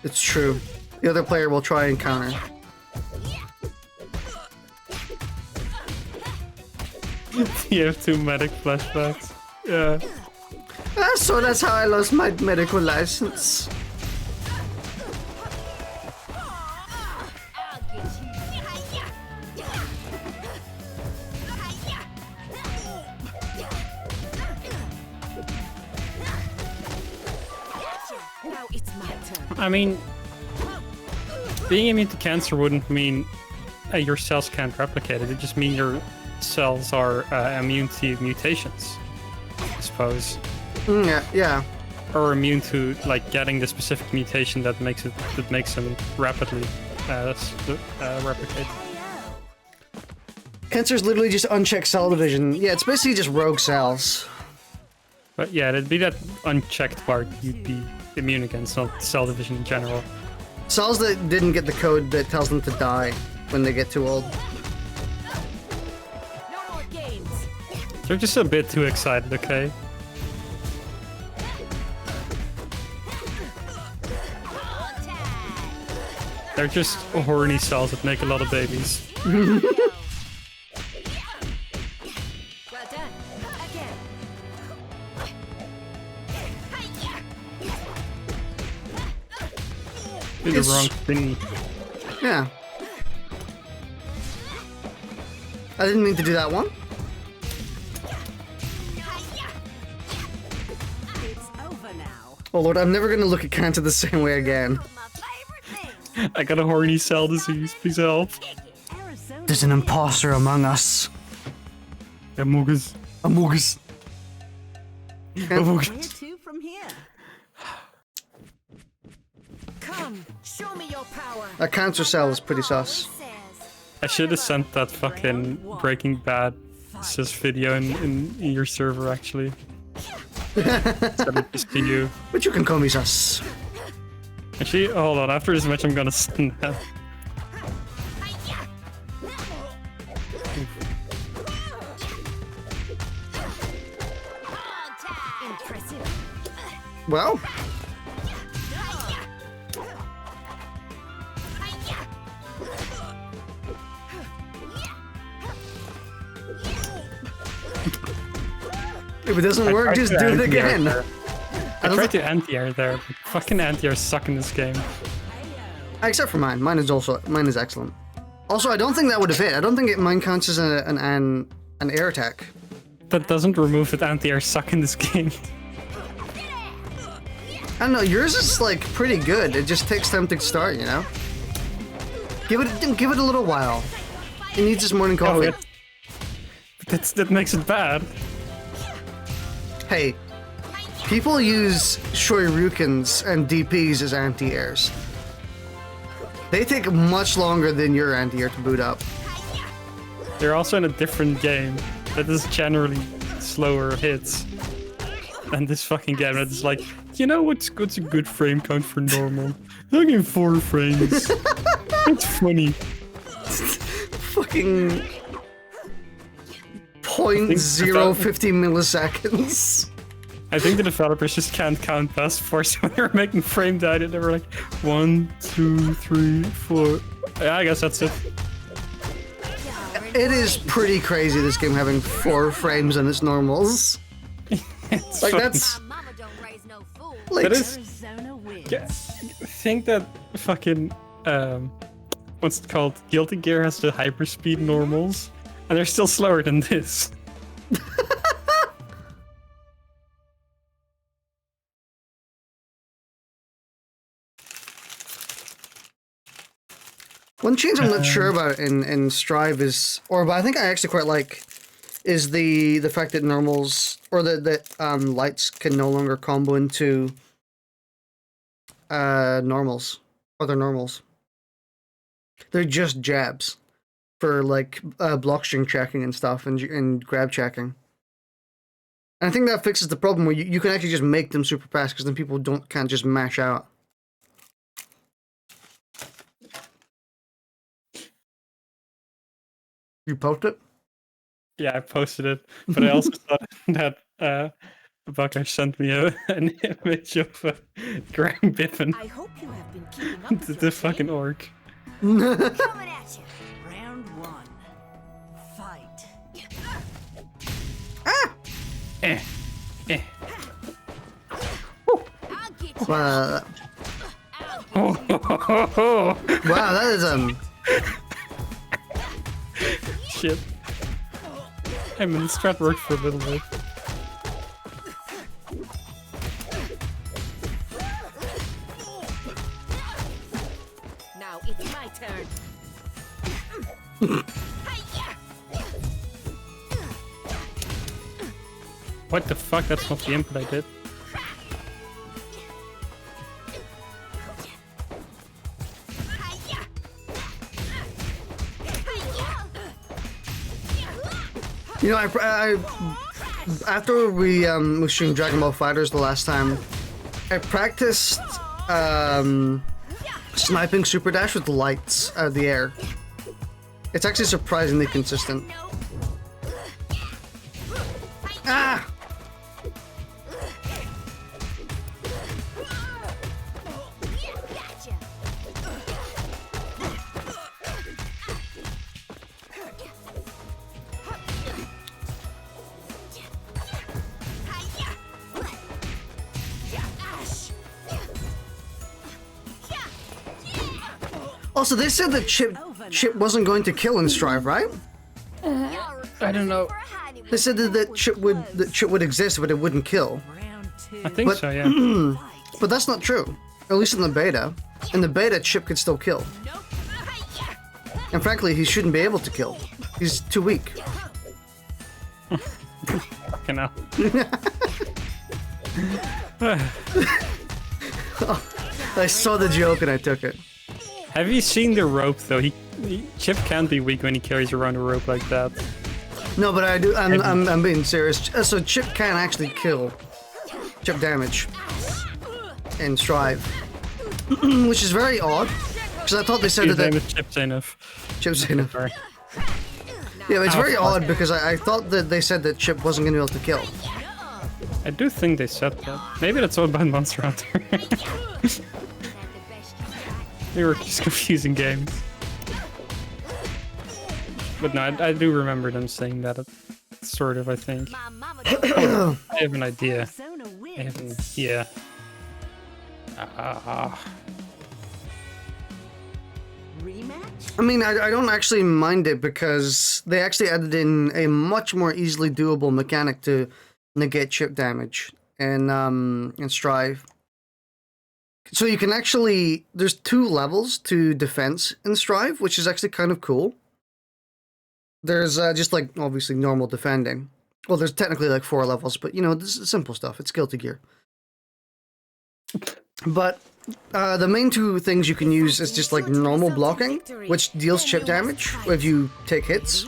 It's true. The other player will try and counter. You have 2 medic flashbacks. Yeah. So that's how I lost my medical license. I'll get you. Now it's my turn. I mean, being immune to cancer wouldn't mean your cells can't replicate it. It just means your cells are immune to mutations, I suppose. Yeah. Or immune to like getting the specific mutation that makes them rapidly replicate. Cancer's literally just unchecked cell division. Yeah, it's basically just rogue cells. But yeah, it'd be that unchecked part you'd be immune against, not cell division in general. Cells that didn't get the code that tells them to die when they get too old. No more games. They're just a bit too excited, okay? They're just horny cells that make a lot of babies. Well done. Again. Did the It's- wrong thing. Yeah. I didn't mean to do that one. It's over now. Oh lord, I'm never gonna look at cancer the same way again. My favorite thing. I got a horny cell disease, please help. Arizona. There's an imposter among us. Amogus. Amogus. Where to from here? Come, show me your power. A cancer cell is pretty sus. I should have sent that fucking Breaking Bad sis video in your server, actually. Send it just to you. But you can call me sus. Actually, hold on. After this match, I'm gonna send that. Impressive. Well, if it doesn't work, just do it again. I tried to anti-air there, but fucking anti-airs suck in this game. Except for mine. Mine is excellent. Also, I don't think that would have hit. I don't think mine counts as an air attack. That doesn't remove that anti-airs suck in this game. I don't know. Yours is like pretty good. It just takes time to start, you know. Give it a little while. It needs its morning coffee. That makes it bad. Hey, people use Shoryukens and DPs as anti-airs. They take much longer than your anti-air to boot up. They're also in a different game that is generally slower hits. And this fucking game is like, you know what's a good frame count for normal? I'll give 4 frames. It's funny. Fucking 0.050 milliseconds. I think the developers just can't count past 4, so they were making frame data. They were like 1, 2, 3, 4. Yeah, I guess that's it. It is pretty crazy, this game having 4 frames on its normals. It's Like, fucking- that's... My mama don't raise no fool. Like, That is. Arizona wins. Yeah, think that fucking what's it called? Guilty Gear has the hyperspeed normals, and they're still slower than this. one change I'm not sure about in Strive is, but I think I actually quite like, is the fact that normals, or that lights can no longer combo into normals, other normals. They're just jabs for like block string checking and stuff, and grab checking. And I think that fixes the problem where you can actually just make them super fast, because then people can't just mash out. You post it? Yeah, I posted it, but I also thought that Bucker sent me an image of Bipin, I hope you have been keeping up with the your fucking game. orc. Coming at you. Round 1. Fight. Eh. I'll get you. Wow, Oh, wow, that is shit. I mean, the strat worked for a little bit. Now it's my turn. What the fuck? That's not the input I did. You know, I after we streamed Dragon Ball FighterZ the last time, I practiced sniping super dash with lights out of the air. It's actually surprisingly consistent. Ah! Also, they said that Chip wasn't going to kill in Strive, right? I don't know. They said that Chip would exist, but it wouldn't kill. Round 2. I think But- so, yeah. But that's not true. At least in the beta. In the beta, Chip could still kill. And frankly, he shouldn't be able to kill. He's too weak. Fucking hell. I saw the joke and I took it. Have you seen the rope though? Chip can't be weak when he carries around a rope like that. No, but I do. I'm being serious. So Chip can actually kill. Chip damage in Strive, which is very odd. Because I thought they said His that name is Chip Zainoff. Chip Zainoff. Sorry. Yeah, it's very fuck. odd because I thought that they said that Chip wasn't going to be able to kill. I do think they said that. Maybe that's all about Monster Hunter. They were just confusing games. But no, I do remember them saying that. Sort of, I think. My mama don't I have an idea. Arizona I have an, wins. yeah. Rematch? I mean, I don't actually mind it because they actually added in a much more easily doable mechanic to negate chip damage in Strive. So you can actually, there's 2 levels to defense in Strive, which is actually kind of cool. There's just like obviously normal defending. Well, there's technically like 4 levels, but you know, this is simple stuff. It's Guilty Gear. But the main 2 things you can use is just like normal blocking, which deals chip damage if you take hits.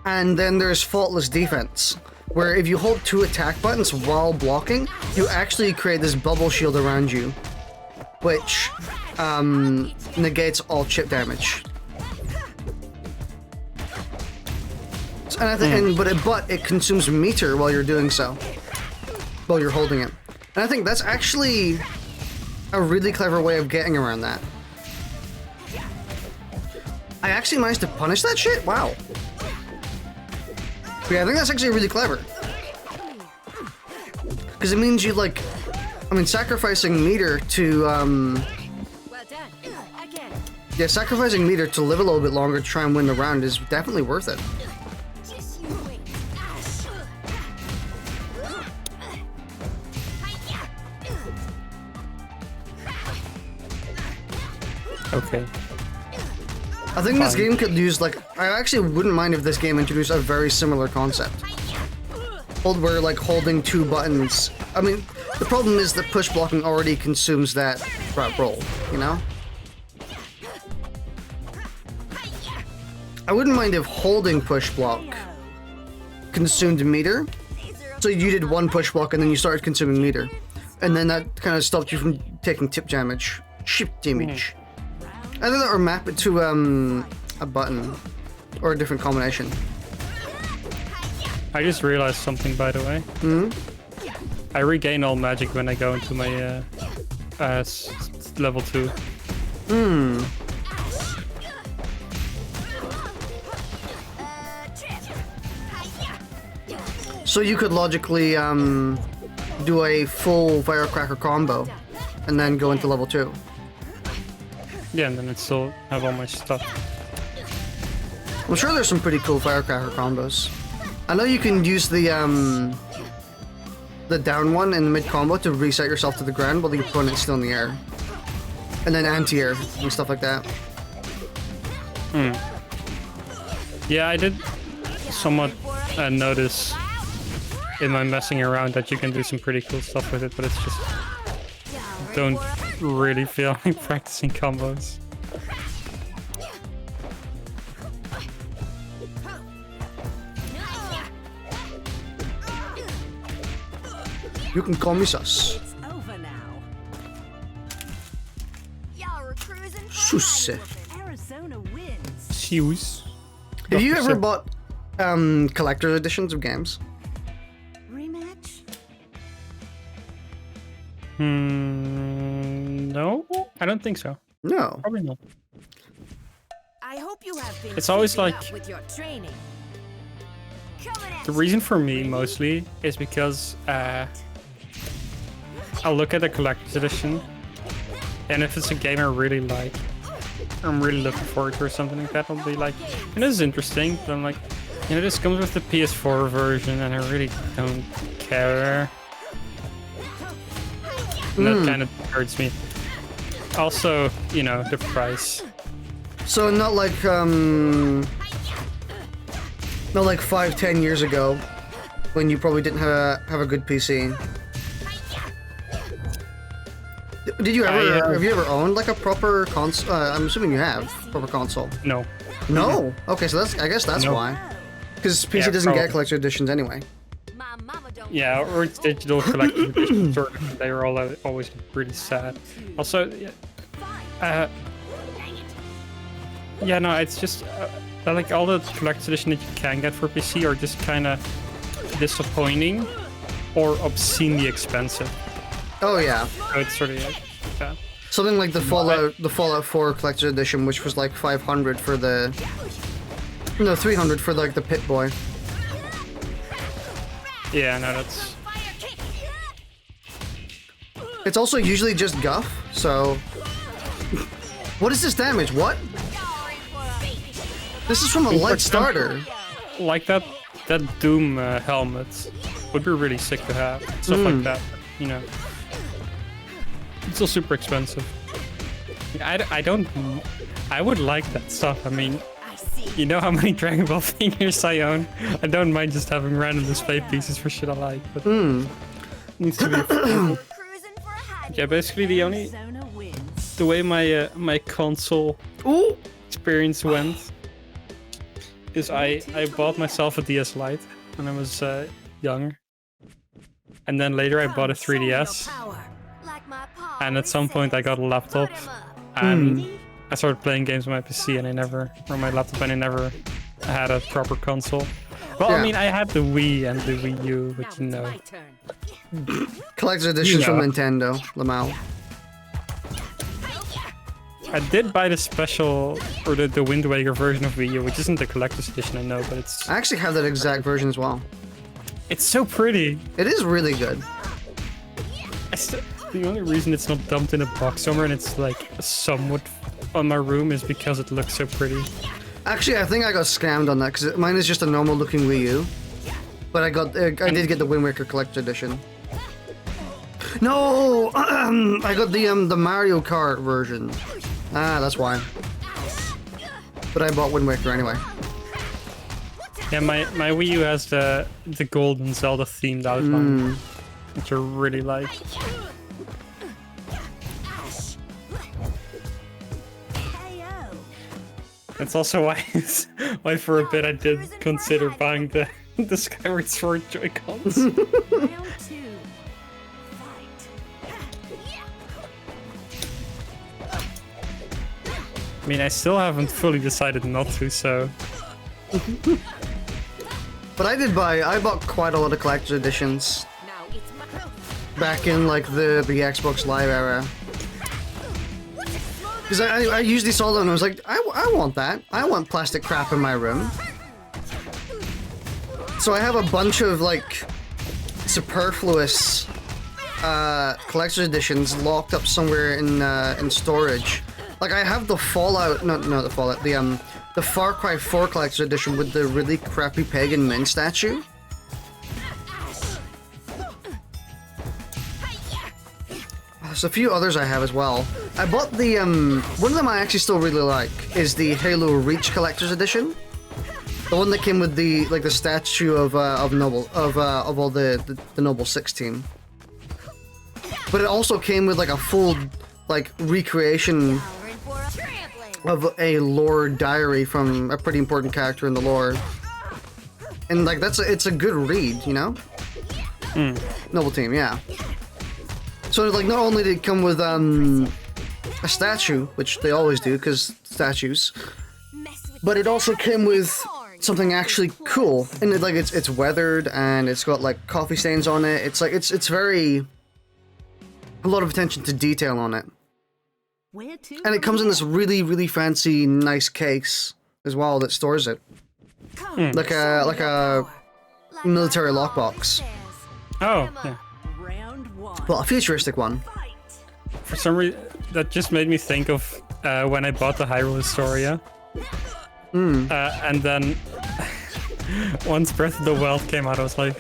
And then there's faultless defense, where if you hold 2 attack buttons while blocking, you actually create this bubble shield around you, which negates all chip damage. And I think, but it consumes meter while you're doing so, while you're holding it. And I think that's actually a really clever way of getting around that. I actually managed to punish that shit? Wow. Yeah, I think that's actually really clever. Because it means you, like, I mean, sacrificing meter to, Well done. Again. yeah, sacrificing meter to live a little bit longer to try and win the round is definitely worth it. Just you wait. Okay. I think this game could use, like, I actually wouldn't mind if this game introduced a very similar concept. Where, like, holding 2 buttons. I mean, the problem is that push blocking already consumes that roll, you know? I wouldn't mind if holding push block consumed meter. So you did 1 push block and then you started consuming meter. And then that kind of stopped you from taking tip damage. Ship damage. Either that or map it to a button. Or a different combination. I just realized something, by the way. I regain all magic when I go into my level 2. So you could logically do a full firecracker combo and then go into level 2. Yeah, and then it still have all my stuff. I'm sure there's some pretty cool firecracker combos. I know you can use the down one in the mid combo to reset yourself to the ground while the opponent's still in the air. And then anti-air and stuff like that. Yeah, I did somewhat notice in my messing around that you can do some pretty cool stuff with it, but it's just don't really feel like practicing combos. You can call me sus. It's over now. Y'all are cruising for Susse. Arizona wins. Shoes. Have you ever bought collector's editions of games? Rematch? No, I don't think so. No. Probably not. I hope you have been It's always keeping like- up with your training. Coming at The reason for me mostly is because I'll look at the collector's edition, and if it's a game I really like, I'm really looking forward to or something like that, I'll be like, and this is interesting, but I'm like, you know, this comes with the PS4 version and I really don't care. And that kind of hurts me. Also, you know, the price. So not like 5-10 years ago when you probably didn't have a good PC. Did you ever have you ever owned like a proper console? I'm assuming you have proper console. No. No. Okay, so I guess that's No. why. Because PC Yeah, doesn't get probably. collector editions anyway. my mama don't Yeah, or it's digital collector's editions, or they were all always pretty sad. Also, yeah, no, it's just like all the collector's edition that you can get for PC are just kind of disappointing or obscenely expensive. Oh yeah. So it's sort of like that. Something like the Fallout 4 collector's edition, which was like 500 for the. No, 300 for like the Pit Boy. Yeah, no, that's. It's also usually just guff, so. What is this damage? What? This is from a light starter. Like that Doom helmet would be really sick to have. Stuff like that, you know. It's still super expensive. I would like that stuff. I mean, I see. you know how many Dragon Ball figures I own? I don't mind just having random display pieces for shit I like, but needs to be affordable. Cruising for a high. Yeah, basically the Arizona wins. the way my console Ooh! experience went is I bought myself a DS Lite when I was young. And then later I bought a 3DS. And at some point I got a laptop. And I started playing games on my PC and or my laptop, and I never had a proper console. Well, I mean, I had the Wii and the Wii U, which you know. Collector's editions from Nintendo, Lamau. I did buy the special, or the Wind Waker version of Wii U, which isn't the collector's edition, I know, but it's... I actually have that exact version as well. It's so pretty. It is really good. The only reason it's not dumped in a box somewhere and it's like somewhat on my room is because it looks so pretty. Actually, I think I got scammed on that, because mine is just a normal looking Wii U. But I did get the Wind Waker collector's edition. No! I got the Mario Kart version. Ah, that's why. But I bought Wind Waker anyway. Yeah, my Wii U has the golden Zelda themed outline, which I really like. That's also why for a bit I did consider buying the Skyward Sword Joy-Cons. I mean, I still haven't fully decided not to, so... But I bought quite a lot of collector's editions back in like the Xbox Live era. Because I usually saw them and I was like, I want that. I want plastic crap in my room. So I have a bunch of like superfluous collector's editions locked up somewhere in storage. Like I have the Fallout, not the Fallout, the Far Cry 4 collector's edition with the really crappy Pagan Min statue. There's a few others I have as well. I bought the one of them I actually still really like is the Halo Reach collector's edition. The one that came with the statue of all the Noble 6 team. But it also came with like a full like recreation of a lore diary from a pretty important character in the lore. And like it's a good read, you know? Noble team, yeah. So like not only did it come with a statue, which they always do because statues, but it also came with something actually cool. And it's weathered and it's got like coffee stains on it. It's like it's very a lot of attention to detail on it. And it comes in this really, really fancy, nice case as well that stores it, like a military lockbox. Oh, yeah. Well, a futuristic one. For some reason, that just made me think of when I bought the Hyrule Historia. And then once Breath of the Wild came out, I was like,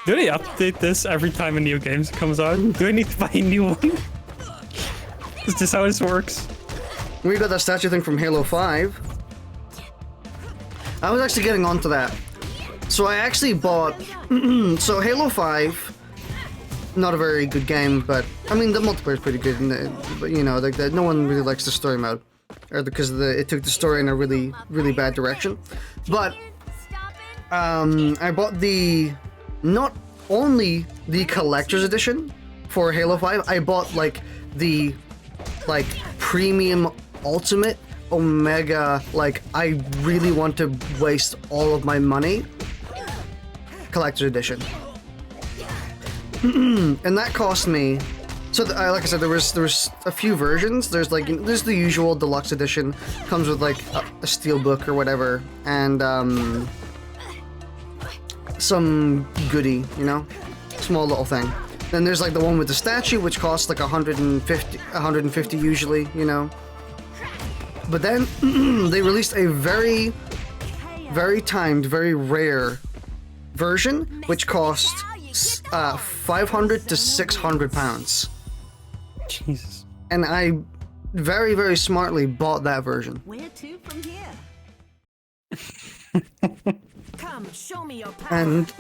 do they update this every time a new game comes out? Do I need to buy a new one? Is this how this works? We got that statue thing from Halo 5. I was actually getting onto that. So I actually bought... so Halo 5, not a very good game, but... I mean, the multiplayer is pretty good, but you know, like, no one really likes the story mode. Or because it took the story in a really, really bad direction. But... I bought not only the collector's edition for Halo 5, I bought, like, the... premium ultimate omega, like I really want to waste all of my money collector's edition. And that cost me, so like I said, there was a few versions. There's the usual deluxe edition, comes with like a steel book or whatever, and some goodie, you know, small little thing. Then there's like the one with the statue, which costs like 150 usually, you know. But then they released a very, very timed, very rare version, which cost 500 to 600 pounds. Jesus. And I very, very smartly bought that version. Where to from here? Come, show me your power. And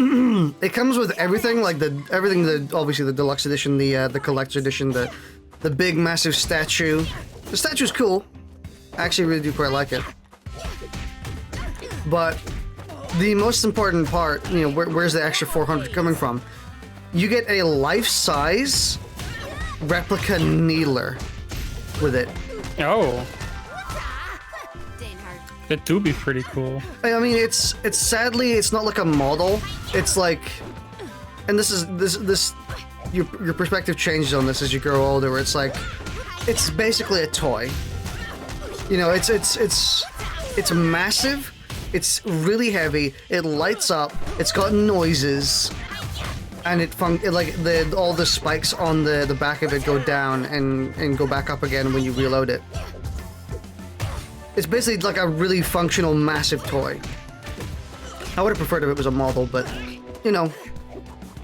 it comes with everything, like obviously the deluxe edition, the collector's edition, the big massive statue. The statue's cool. I actually really do quite like it. But the most important part, you know, where's the extra 400 coming from? You get a life-size replica needler with it. Oh. That do be pretty cool. I mean, it's sadly it's not like a model. It's like, and this your perspective changes on this as you grow older. Where it's like, it's basically a toy. You know, it's massive. It's really heavy. It lights up. It's got noises, and all the spikes on the back of it go down and go back up again when you reload it. It's basically like a really functional, massive toy. I would have preferred if it was a model, but you know,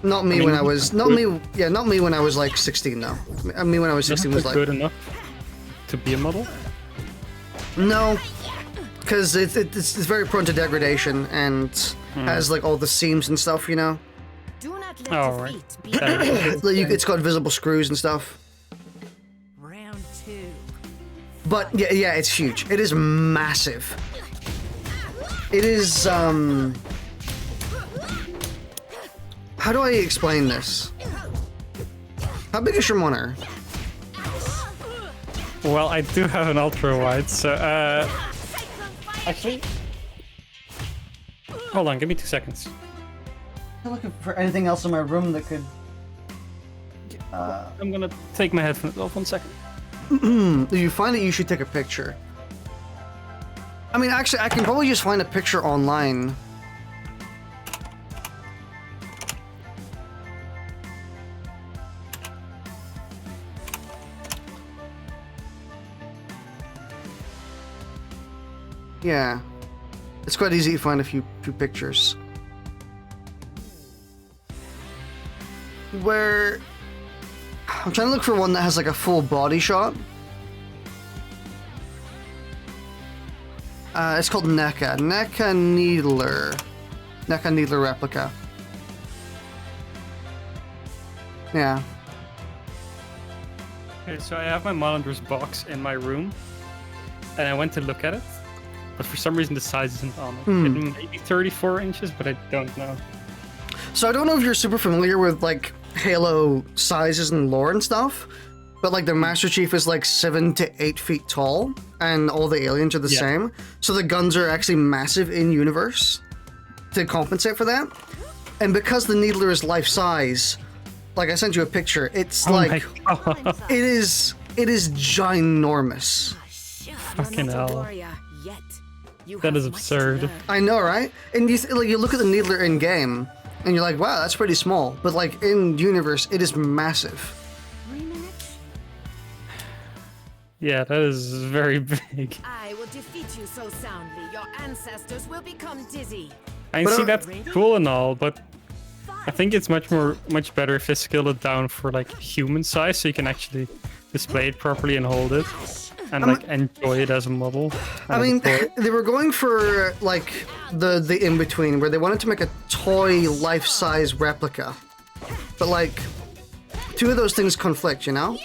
not me when I was when I was like 16 though. Me when I was 16 was like good enough to be a model. No, because it's very prone to degradation and has like all the seams and stuff, you know. Do not let Oh, right. It's got visible screws and stuff. Round 2. But yeah, it's huge. It is massive. It is, how do I explain this? How big is your monitor? Well, I do have an ultra wide, so actually, hold on, give me 2 seconds. I'm looking for anything else in my room that could. I'm gonna take my headphones off 1 second. If you find it, you should take a picture. I mean, actually, I can probably just find a picture online. Yeah, it's quite easy to find a few pictures. Where I'm trying to look for one that has like a full body shot. It's called NECA Needler replica. Yeah. Okay, so I have my monitor's box in my room, and I went to look at it, but for some reason the size isn't on it. It may be 34 inches, but I don't know. So I don't know if you're super familiar with like Halo sizes and lore and stuff, but like the Master Chief is like 7 to 8 feet tall, and all the aliens are the same. So the guns are actually massive in universe to compensate for that. And because the Needler is life size, like I sent you a picture, it's it is ginormous. Fucking hell. That is absurd. I know, right? And you look at the Needler in game, and you're like, wow, that's pretty small. But like in universe, it is massive. Yeah, that is very big. I will defeat you so soundly, your ancestors will become dizzy. I see that's cool and all, but I think it's much better if they scale it down for like human size, so you can actually display it properly and hold it, and like enjoy it as a model. I mean, they were going for like the in between, where they wanted to make a toy life-size replica, but like two of those things conflict, you know?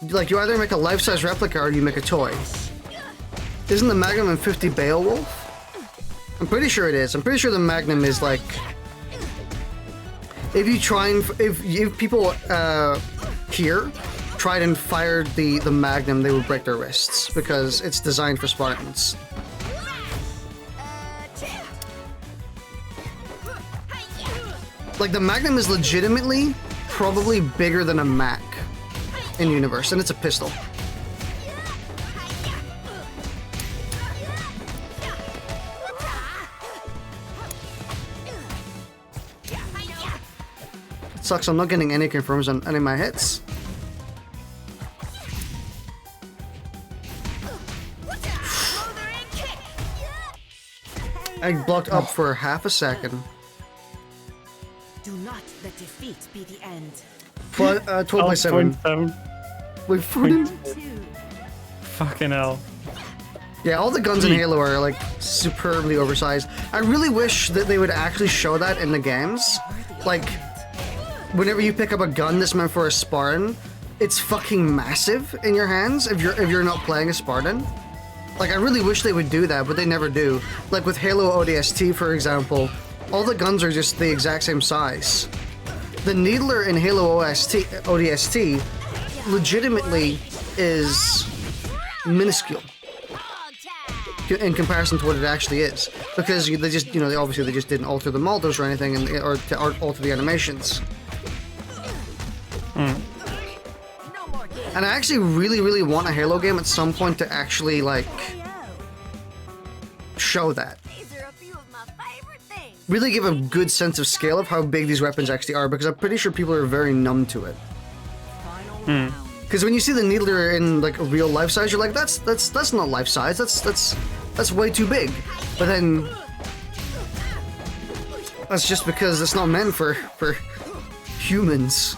Like you either make a life-size replica or you make a toy. Isn't the Magnum M50 Beowulf? I'm pretty sure it is. I'm pretty sure the Magnum is like, if people here tried and fired the Magnum, they would break their wrists because it's designed for Spartans. Like the Magnum is legitimately probably bigger than a Mac in universe, and it's a pistol. It sucks I'm not getting any confirms on any of my hits. I blocked up for half a second. Do not let defeat be the end. But 12 by 7. 7. We've fought. Fucking hell. Yeah, all the guns in Halo are like superbly oversized. I really wish that they would actually show that in the games. Like, whenever you pick up a gun that's meant for a Spartan, it's fucking massive in your hands if you're not playing a Spartan. Like, I really wish they would do that, but they never do. Like with Halo ODST, for example, all the guns are just the exact same size. The Needler in Halo ODST legitimately is minuscule in comparison to what it actually is, because they just, you know, obviously they just didn't alter the models or anything, or alter the animations. And I actually really want a Halo game at some point to actually, like, show that. Really give a good sense of scale of how big these weapons actually are, because I'm pretty sure people are very numb to it. Because when you see the Needler in, like, a real life size, you're like, that's not life size, that's way too big. But then that's just because it's not meant for humans.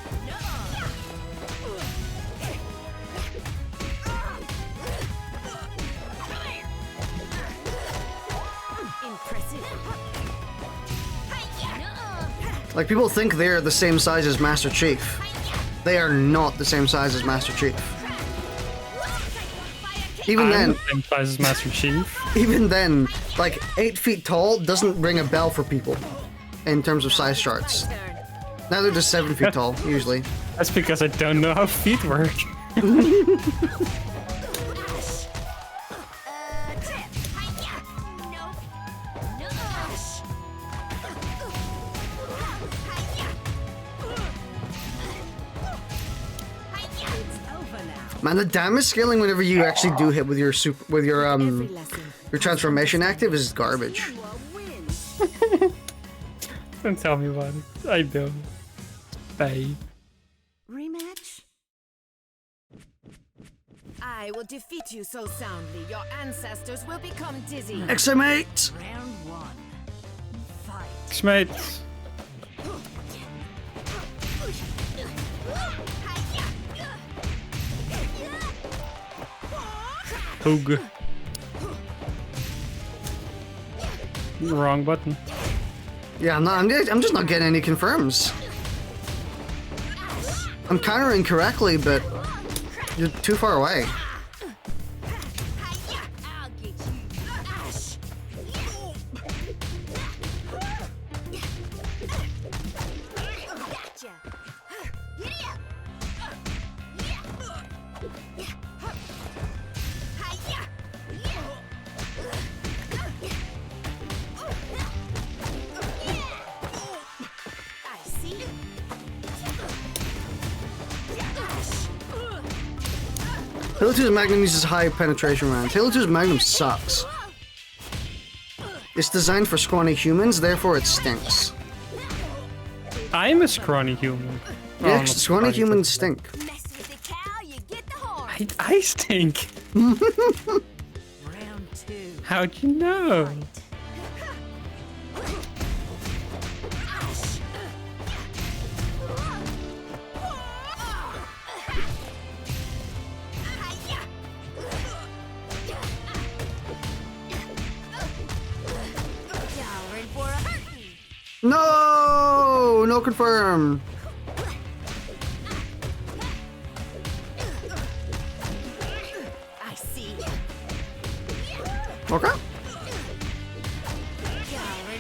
Like, people think they're the same size as Master Chief. They are not the same size as Master Chief. Even then, the same size as Master Chief. Even then, like, 8 feet tall doesn't ring a bell for people in terms of size charts. Neither does 7 feet tall, usually. That's because I don't know how feet work. Man, the damage scaling whenever you actually do hit with your transformation active is garbage. Don't tell me about it. I don't. Babe. Rematch? I will defeat you so soundly, your ancestors will become dizzy. Exclamate! Round 1. Fight. X-Mates. Hoog. Wrong button. Yeah, I'm just not getting any confirms. I'm countering correctly, but you're too far away. Halo 2's Magnum uses high penetration rounds. Halo 2's Magnum sucks. It's designed for scrawny humans, therefore it stinks. I'm a scrawny human. Yeah, scrawny humans stink. I stink. Round 2. How'd you know? No! No confirm. I see. Okay. Going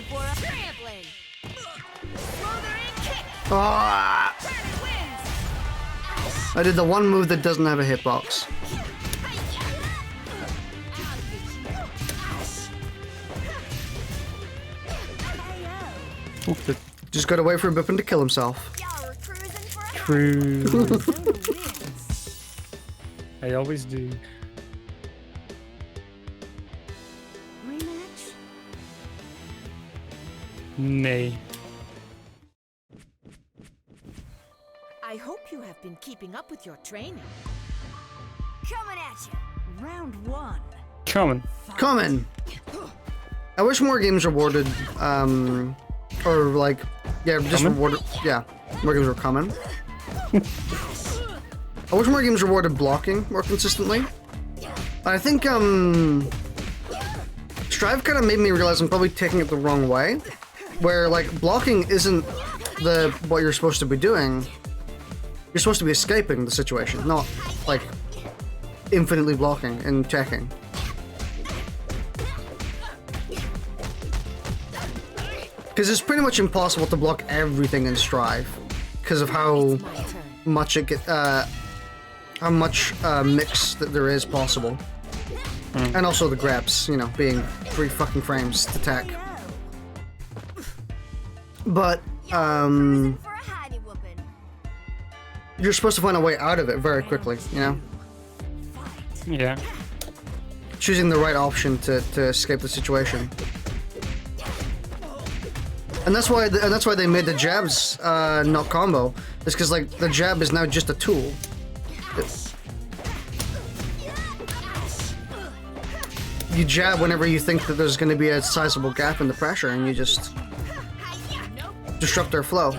for a trampling. Smothering kick. Ah! I did the one move that doesn't have a hitbox. Just gotta wait for Bipin to kill himself. True. I always do. Rematch? Nay. I hope you have been keeping up with your training. Coming at you. Round 1. Coming. I wish more games rewarded, or like, yeah, just rewarded, yeah, more games were coming. I wish more games rewarded blocking more consistently. I think, Strive kind of made me realize I'm probably taking it the wrong way, where, like, blocking isn't what you're supposed to be doing. You're supposed to be escaping the situation, not, like, infinitely blocking and checking. Because it's pretty much impossible to block everything in Strive, because of how much it get, how much mix that there is possible, and also the grabs, you know, being 3 fucking frames to tack. But you're supposed to find a way out of it very quickly, you know. Yeah. Choosing the right option to escape the situation. And that's why they made the jabs not combo. It's because like the jab is now just a tool. You jab whenever you think that there's going to be a sizable gap in the pressure, and you just disrupt their flow.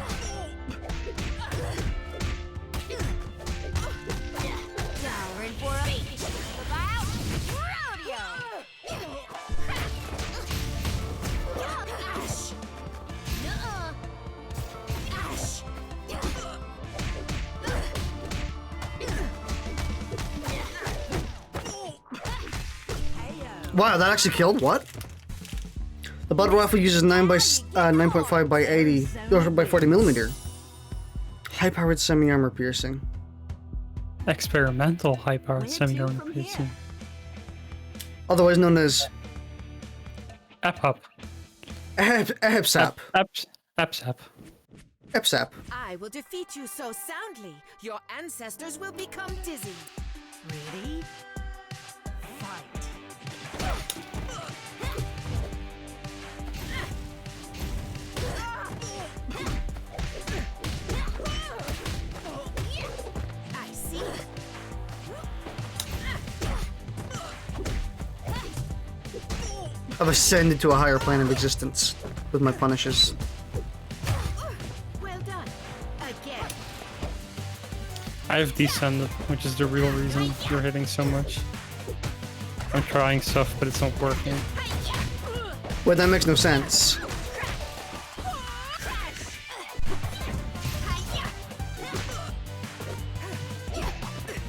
Wow, that actually killed? What? The bottle rifle uses 9.5 by 80 or by 40 millimeter. High-powered semi-armor piercing. Experimental high-powered semi-armor piercing. Otherwise known as Ep-up. Epsap. Epsap. Epsap. I will defeat you so soundly, your ancestors will become dizzy. Ready? Fight. I see. I've ascended to a higher plane of existence with my punishes. Well done. Again. I've descended, which is the real reason you're hitting so much. I'm trying stuff, but it's not working. Well, that makes no sense.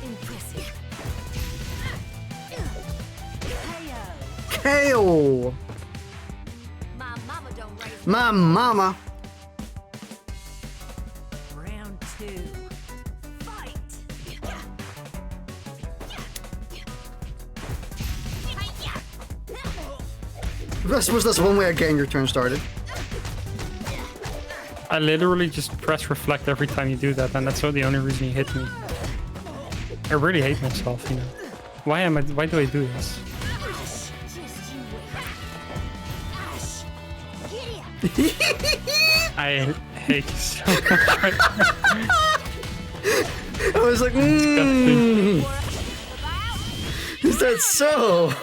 Impressive. KO! My mama don't raise My mama! round 2. Fight. I suppose that's one way of getting your turn started. I literally just press reflect every time you do that, and that's the only reason you hit me. I really hate myself, you know. Why do I do this? I hate you so much right now. I was like, is that so?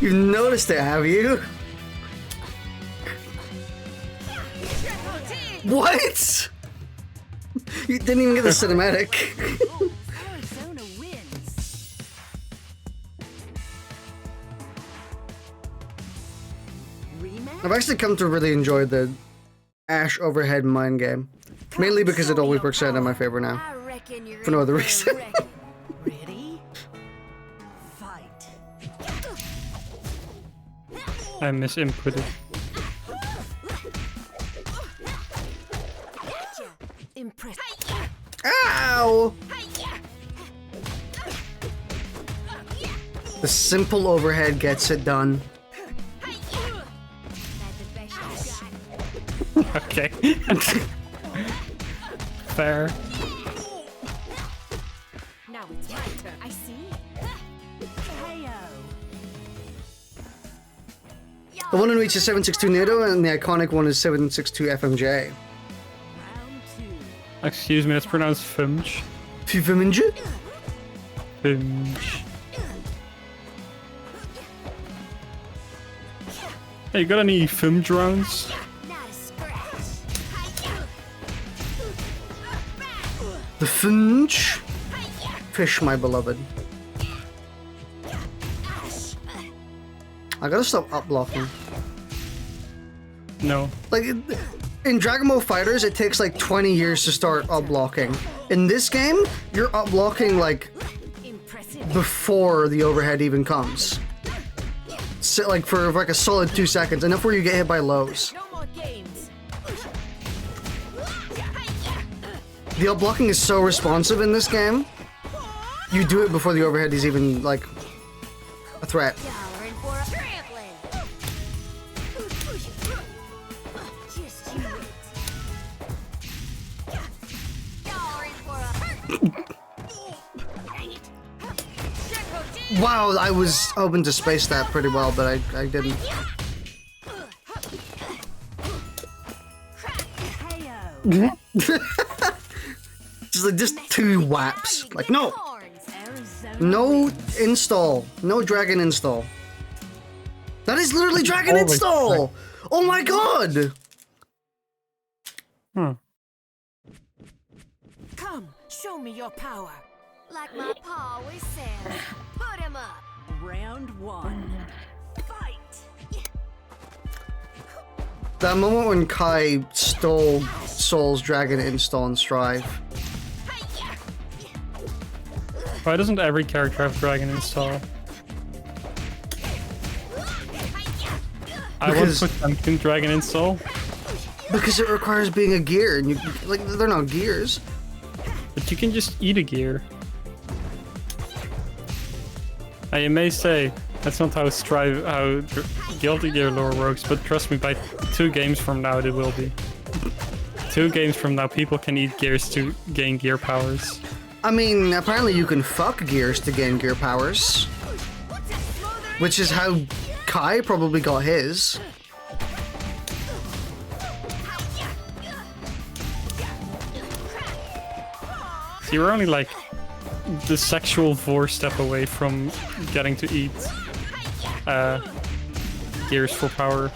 You've noticed it, have you? What? You didn't even get the cinematic. Arizona wins. Rematch? I've actually come to really enjoy the Ash overhead mine game. Mainly because it always works out in my favor now. I reckon you're For no other in a reason. record. Ready? Fight. I misinputted. Gotcha. Impressive. Ow! The simple overhead gets it done. Okay. Fair. Now it's my turn. I see. KO. The one in which is 762 NATO and the iconic one is 762 FMJ. Round 2. Excuse me, it's pronounced Fumj. FMJ? Fumj. Hey, you got any Fumj rounds? Not a scratch. The Finch? Fish, my beloved. I gotta stop up blocking. No. Like, in Dragon Ball FighterZ, it takes like 20 years to start up blocking. In this game, you're up blocking like Impressive. before the overhead even comes. So, like for like a solid 2 seconds, enough where you get hit by lows. No more games. The up blocking is so responsive in this game. You do it before the overhead is even, like, a threat. Wow, I was hoping to space that pretty well, but I didn't. just 2 whaps. Like, no! No install. No dragon install. That is literally dragon install! Oh my god! Come, show me your power. Like my pa always says, put him up. Round 1. Fight! That moment when Kai stole Soul's dragon install and Strive. Why doesn't every character have dragon install? I want to put Pumpkin dragon install. Because it requires being a gear, and you like they're not gears. But you can just eat a gear. Now you may say that's not how Guilty Gear lore works, but trust me, by 2 games from now it will be. 2 games from now, people can eat gears to gain gear powers. I mean, apparently you can fuck gears to gain gear powers, which is how Kai probably got his. So you're only like the sexual 4 step away from getting to eat gears for power.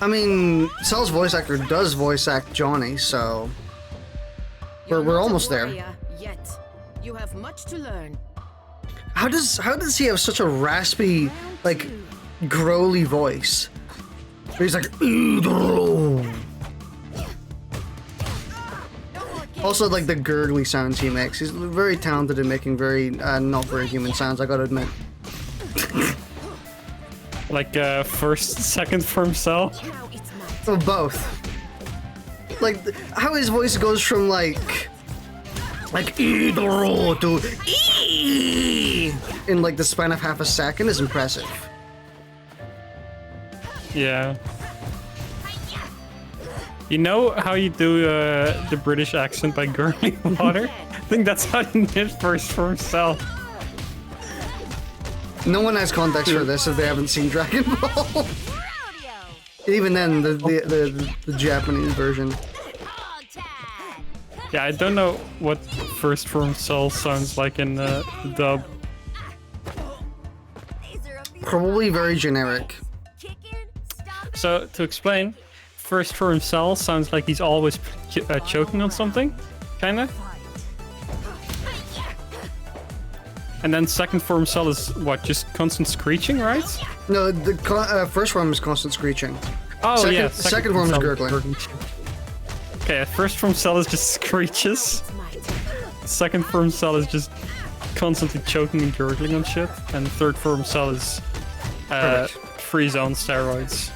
I mean, Cell's voice actor does voice act Johnny, so we're almost there. Yet. You have much to learn. How does he have such a raspy, like, growly voice? He's like, also, like, the gurgly sounds he makes. He's very talented in making very, not very human sounds, I gotta admit. Like, first, second form Cell? Oh, both. Like, how his voice goes from, like to in like the span of half a second is impressive. Yeah. You know how you do the British accent by gurgling water? I think that's how you did first form Cell. No one has context for this if they haven't seen Dragon Ball. Even then, the Japanese version. Yeah, I don't know what first form Cell sounds like in the dub. Probably very generic. So, to explain, first form Cell sounds like he's always choking on something, kinda. And then second form Cell is what, just constant screeching, right? No, the first form is constant screeching. Oh second, yeah, second form is gurgling. Okay, first form Cell is just screeches. Second form Cell is just constantly choking and gurgling on shit. And third form Cell is Frieza on steroids.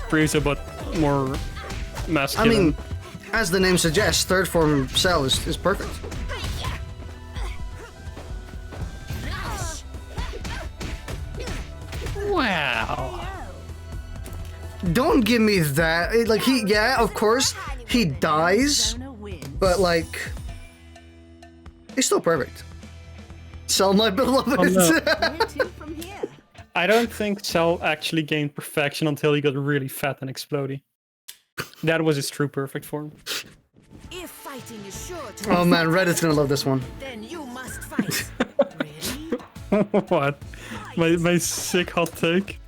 Frieza, but more masculine. I mean, as the name suggests, third form Cell is perfect. Wow. Don't give me that. Like, yeah, of course, he dies, but like, he's still perfect. Cell, my beloved. Oh, no. I don't think Cell actually gained perfection until he got really fat and explodey. That was his true perfect form. If fighting is sure to Oh man, Reddit's gonna love this one. then you must fight. Ready? What? My sick hot take?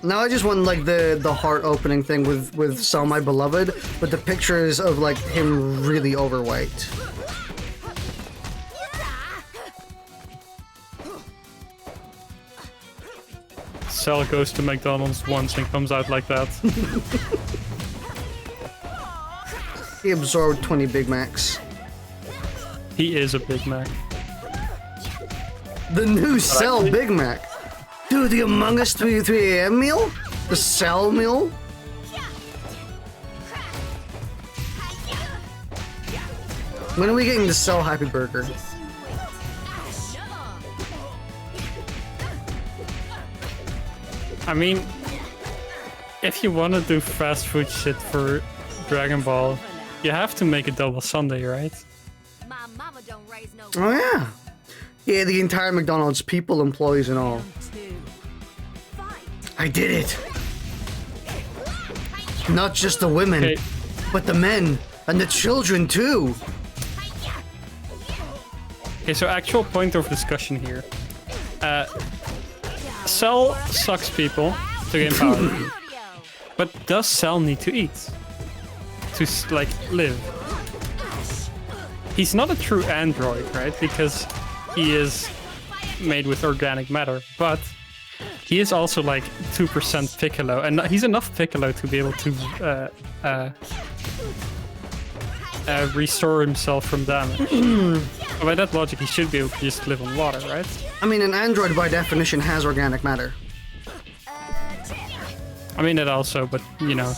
Now I just want like the heart opening thing with Cell My Beloved, but the pictures of like him really overweight. Cell goes to McDonald's once and comes out like that. He absorbed 20 Big Macs. He is a Big Mac. The new Cell Big Mac. Dude, the Among Us 3 AM meal? The Cell meal? When are we getting the Cell Happy Burger? I mean, if you want to do fast food shit for Dragon Ball, you have to make a double sundae, right? My mama don't raise no. Oh yeah. Yeah, the entire McDonald's, people, employees, and all. I did it! Not just the women, Okay. but the men and the children too. Okay, so actual point of discussion here. Cell sucks people to gain power, but does Cell need to eat to like live? He's not a true android, right? Because he is made with organic matter, but he is also like 2% Piccolo, and he's enough Piccolo to be able to restore himself from damage. By that logic, he should be able to just live on water, right? I mean, an android by definition has organic matter. I mean it also, but you know,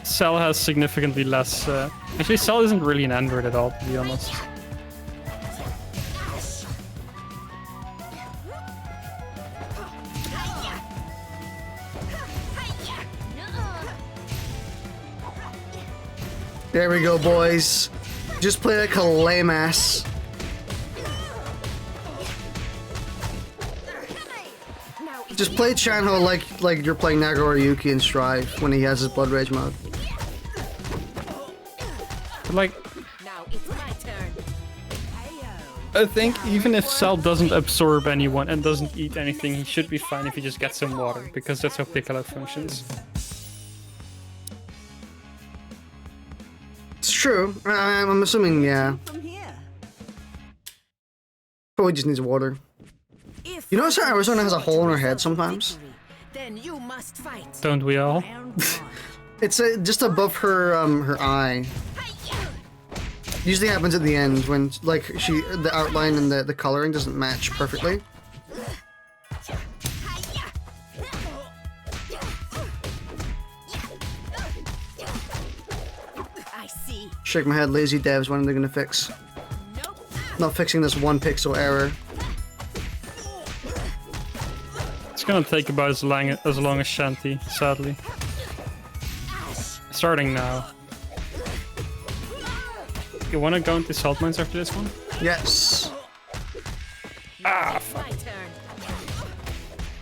Cell has significantly less. Actually, Cell isn't really an android at all, to be honest. There we go, boys. Just play like a lame ass. Just play Chanho like you're playing Nagoro or Yuki in Strive when he has his Blood Rage mode. But like, Now it's my turn. I think even if Cell doesn't absorb anyone and doesn't eat anything, he should be fine if he just gets some water, because that's how Piccolo functions. It's true. I'm assuming, yeah. From here. Probably just needs water. If You notice how Arizona has a hole in her head sometimes? then you must fight. Don't we all? Round one. It's just above her her eye. Usually happens at the end when like the outline and the coloring doesn't match perfectly. I see. Shake my head, lazy devs. When are they gonna fix? Nope. Not fixing this 1 pixel error. It's gonna take about as long as Shanty, sadly. Starting now. You wanna go into salt mines after this one? Yes. Ah, My turn.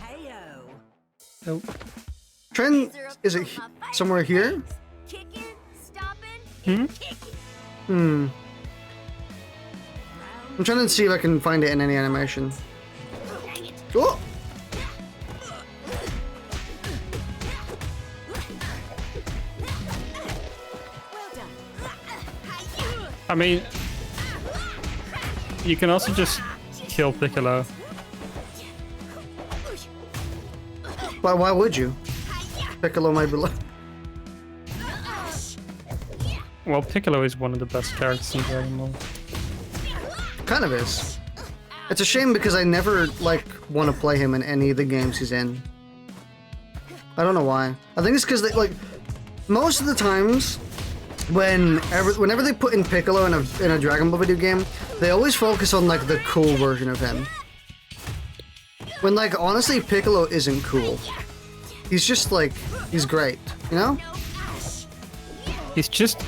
Heyo. nope. Trend, is it somewhere here? Kicking, stopping, Hmm? Hmm. I'm trying to see if I can find it in any animation. Oh! well done. I mean, you can also just kill Piccolo. Why would you? Piccolo might be Well, Piccolo is one of the best characters in Dragon Ball. kind of is. It's a shame because I never like want to play him in any of the games he's in. I don't know why. I think it's because like most of the times whenever they put in Piccolo in a Dragon Ball video game, they always focus on like the cool version of him. When like honestly Piccolo isn't cool. He's just like he's great, you know? He's just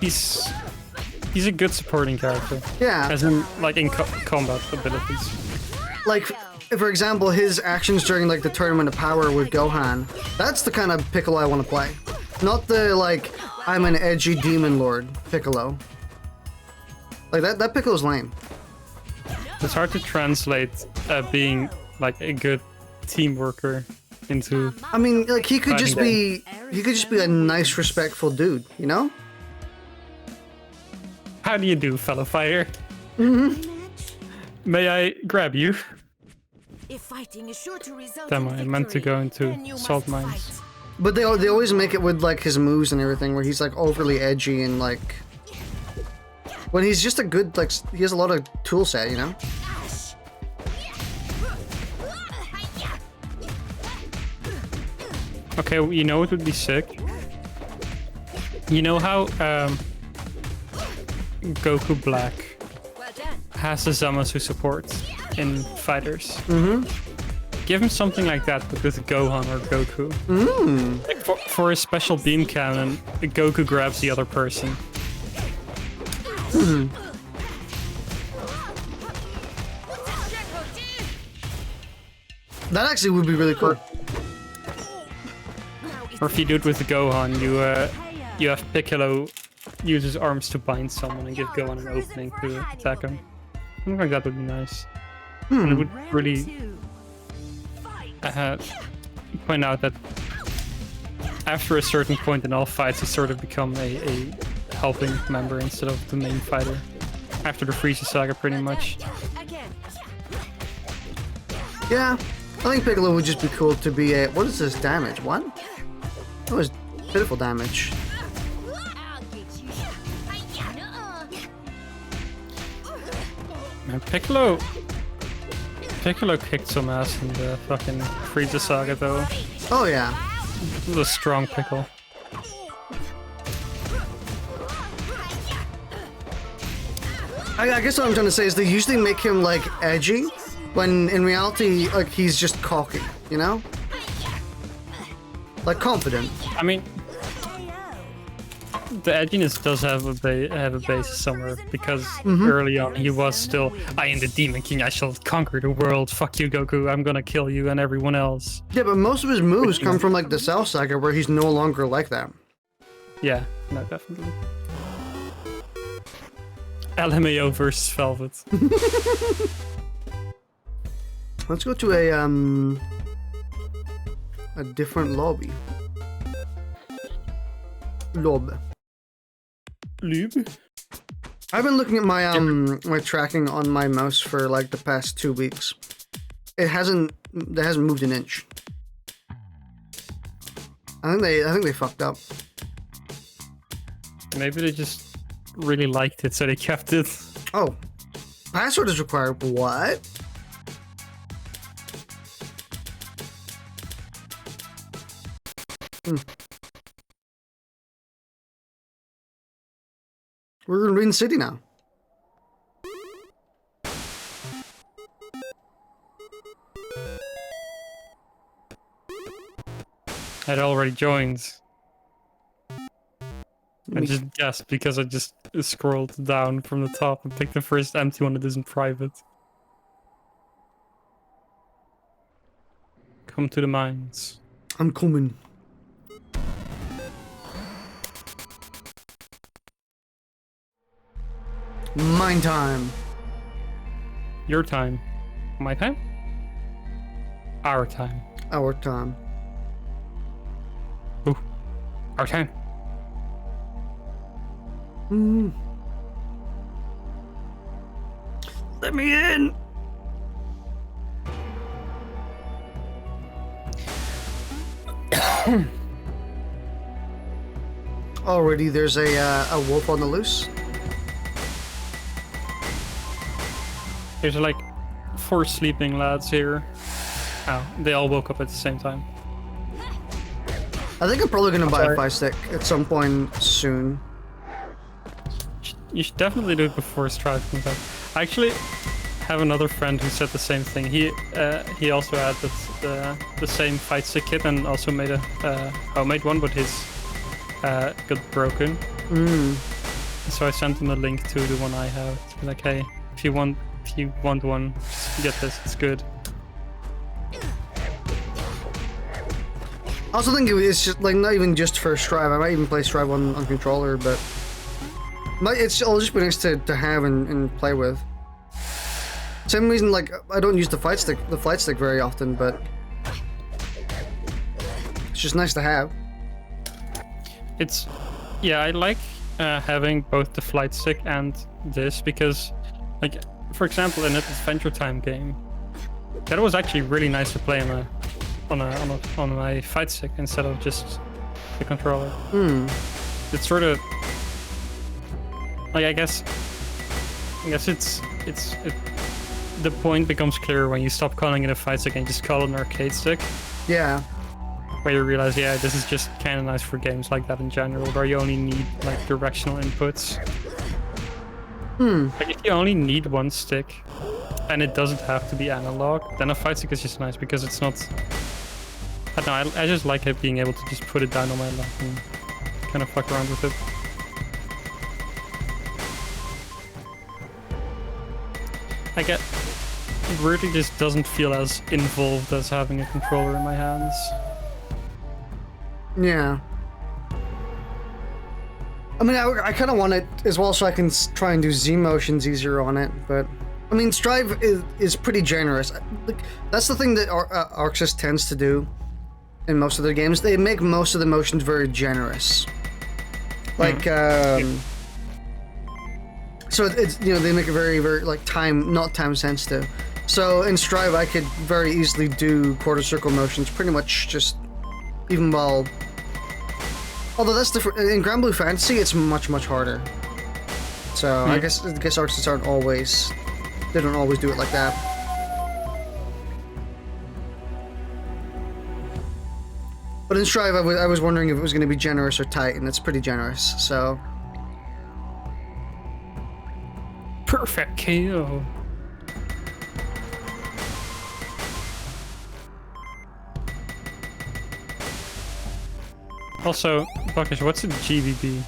he's a good supporting character, Yeah. as in like in combat abilities. Like for example, his actions during like the Tournament of Power with Gohan. That's the kind of Piccolo I want to play. Not the like I'm an edgy demon lord Piccolo. Like that Piccolo's lame. It's hard to translate being like a good team worker into. I mean, like he could just Fighting be a nice, respectful dude, you know? How do you do, fellow fighter? Mm-hmm. May I grab you? If fighting is sure to result Damn, in I meant to victory, go into then you salt must mines. fight. But they always make it with like his moves and everything, where he's like overly edgy and like when he's just a good like he has a lot of tool set, you know? Okay, you know what would be sick? You know how Goku Black has the Zamasu support in fighters? Mm-hmm. Give him something like that, but with Gohan or Goku. Like for a special beam cannon, Goku grabs the other person. That actually would be really cool. Or if you do it with Gohan, you have Piccolo use his arms to bind someone and give Gohan an opening to attack him. Something like that would be nice. And it would really point out that after a certain point in all fights, you sort of become a helping member instead of the main fighter. After the Frieza saga, pretty much. Yeah, I think Piccolo would just be cool to be a... What is this damage? What? That was pitiful damage. Man, Piccolo kicked some ass in the fucking Frieza saga, though. Oh yeah. It was a strong Pickle. I guess what I'm trying to say is they usually make him like edgy, when in reality, like he's just cocky, you know? Like confident. I mean, the edginess does have a basis somewhere, because early on he was still, I am the Demon King, I shall conquer the world, fuck you Goku, I'm gonna kill you and everyone else. Yeah, but most of his moves come from like the Cell Saga where he's no longer like that. Yeah, no, definitely. LMAO versus Velvet. Let's go to a different lobby. Lube. I've been looking at my my tracking on my mouse for like the past 2 weeks. It hasn't moved an inch. I think they fucked up. Maybe they just really liked it, so they kept it. Oh, password is required. What? We're in Green City now. I'd already joined. I just guessed because I just scrolled down from the top and picked the first empty one that isn't private. Come to the mines. I'm coming. Mine time. Your time. My time? Our time. Our time. Ooh. Our time. Let me in. Already there's a wolf on the loose. There's like 4 sleeping lads here. Oh, they all woke up at the same time. I think I'm probably gonna buy a Fight Stick at some point soon. You should definitely do it before Strive comes out. I actually have another friend who said the same thing. He also had the same Fight Stick kit and also made a homemade one, but his got broken. So I sent him a link to the one I have. To be like, hey, if you want one, just get this. It's good. I also think it's just like not even just for Strive. I might even play Strive on controller, but it'll just be nice to have and play with. Same reason, like I don't use the Fight Stick very often, but it's just nice to have. Yeah, I like having both the Flight Stick and this because, like, for example, in an Adventure Time game, that was actually really nice to play on my Fight Stick instead of just the controller. It's sort of like I guess the point becomes clearer when you stop calling it a Fight Stick and just call it an arcade stick. Yeah. where you realize, yeah, this is just kind of nice for games like that in general, where you only need like directional inputs. Like if you only need one stick, and it doesn't have to be analog, then a fight stick is just nice because it's not. I don't know. I just like it being able to just put it down on my lap and kind of fuck around with it. It really just doesn't feel as involved as having a controller in my hands. Yeah. I mean, I kind of want it as well so I can try and do Z motions easier on it, but... I mean, Strive is pretty generous. Like, that's the thing that Arxis tends to do in most of their games. They make most of the motions very generous. Like, so it's, you know, they make it very, very, like, not time sensitive. So in Strive, I could very easily do quarter circle motions pretty much just even while... Although that's different. In Granblue Fantasy, it's much, much harder. So I guess Arxis aren't always... They don't always do it like that. But in Strive, I was wondering if it was going to be generous or tight, and it's pretty generous, so... Perfect KO. Also, Buckish, what's a GBB?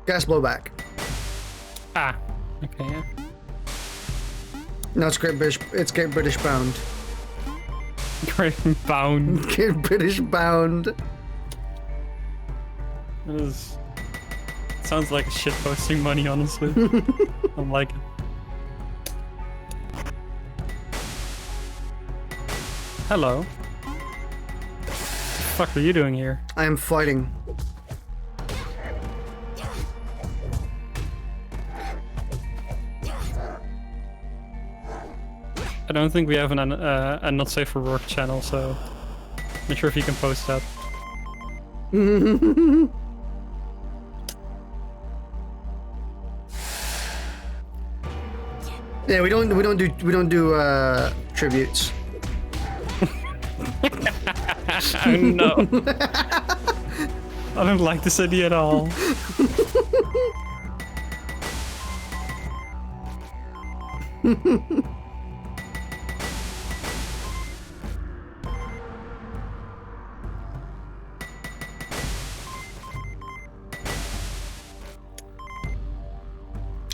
Gas blowback. Ah, okay, yeah. No, it's Great British Bound. Great Bound. Great British Bound. It is... Sounds like shit posting money, honestly. I'm like... Hello. What the fuck are you doing here? I am fighting. I don't think we have a not safe for work channel, so I'm not sure if you can post that. Yeah, we don't do tributes. Oh no. I don't like this idea at all.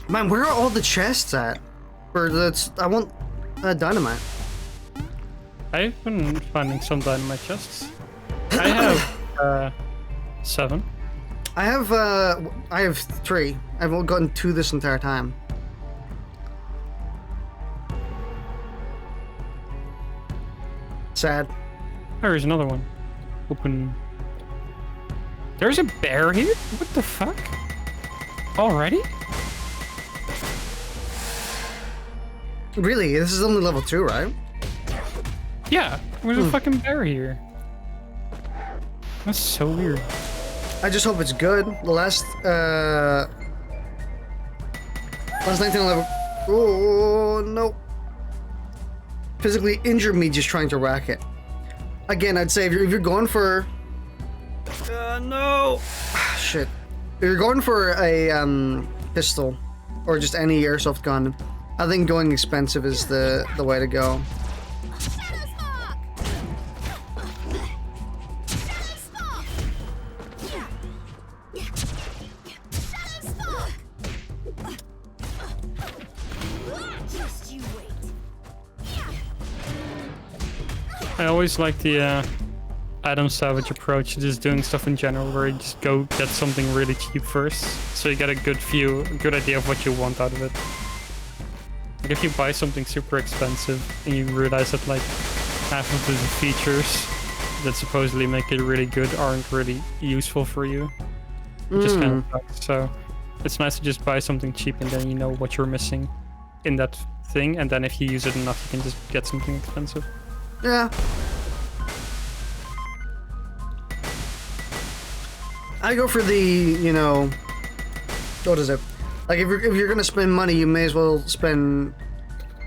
Man, where are all the chests at? I want dynamite. I've been finding some dynamite chests. I have 7. I have 3. I've only gotten 2 this entire time. Sad. There's another one. Open. There's a bear here? What the fuck? Already? Really? This is only level 2, right? Yeah, there's a fucking bear here. That's so weird. I just hope it's good. The last 19 level. Oh no! Physically injured me just trying to rack it. Again, I'd say if you're going for. No! Shit. If you're going for a pistol or just any airsoft gun, I think going expensive is the way to go. I always like the Adam Savage approach to just doing stuff in general, where you just go get something really cheap first, so you get a good idea of what you want out of it. Like if you buy something super expensive and you realize that like half of the features that supposedly make it really good aren't really useful for you, it just kind of sucks. So it's nice to just buy something cheap and then you know what you're missing in that thing, and then if you use it enough you can just get something expensive. Yeah. I go for the, you know, what is it? Like if you're gonna spend money, you may as well spend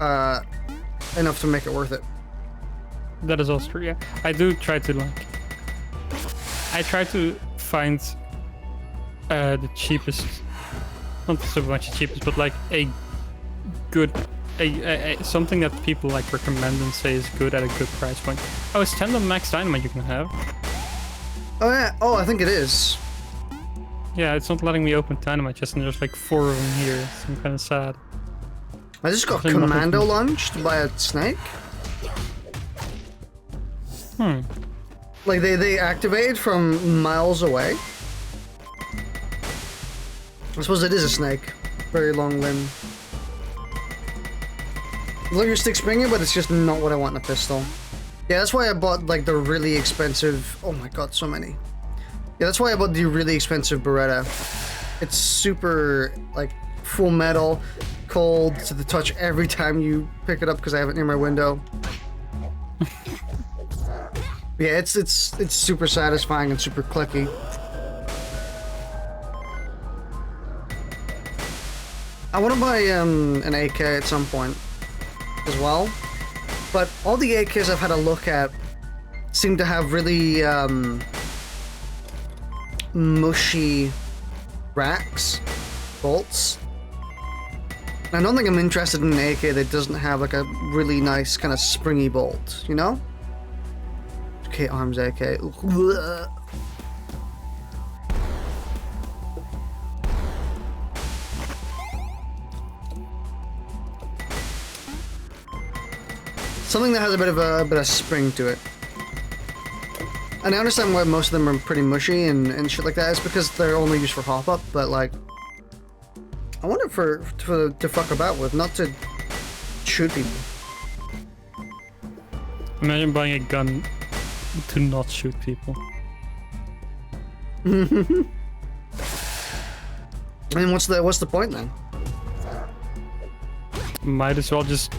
enough to make it worth it. That is also true. Yeah, I do try to like. I try to find the cheapest, not so much the cheapest, but like a good, something that people like recommend and say is good at a good price point. Oh, it's 10 of max dynamite you can have. Oh yeah. Oh, I think it is. Yeah, it's not letting me open dynamite just, and there's like 4 of them here. So I'm kind of sad. I just got I think commando nothing- launched by a snake. Hmm. Like they activate from miles away. I suppose it is a snake. Very long limb. Love your stick springer, but it's just not what I want in a pistol. Yeah, that's why I bought like the really expensive. Oh my god, so many. Yeah, that's why I bought the really expensive Beretta. It's super like full metal, cold to the touch every time you pick it up because I have it near my window. Yeah, it's super satisfying and super clicky. I want to buy an AK at some point as well, but all the AKs I've had a look at seem to have really mushy racks, bolts. And I don't think I'm interested in an AK that doesn't have like a really nice kind of springy bolt, you know? Okay, arms AK. Ugh. Something that has a bit of spring to it. And I understand why most of them are pretty mushy and shit like that. It's because they're only used for hop up, but like, I want it to fuck about with, not to shoot people. Imagine buying a gun to not shoot people. I mean, what's the point then? Might as well just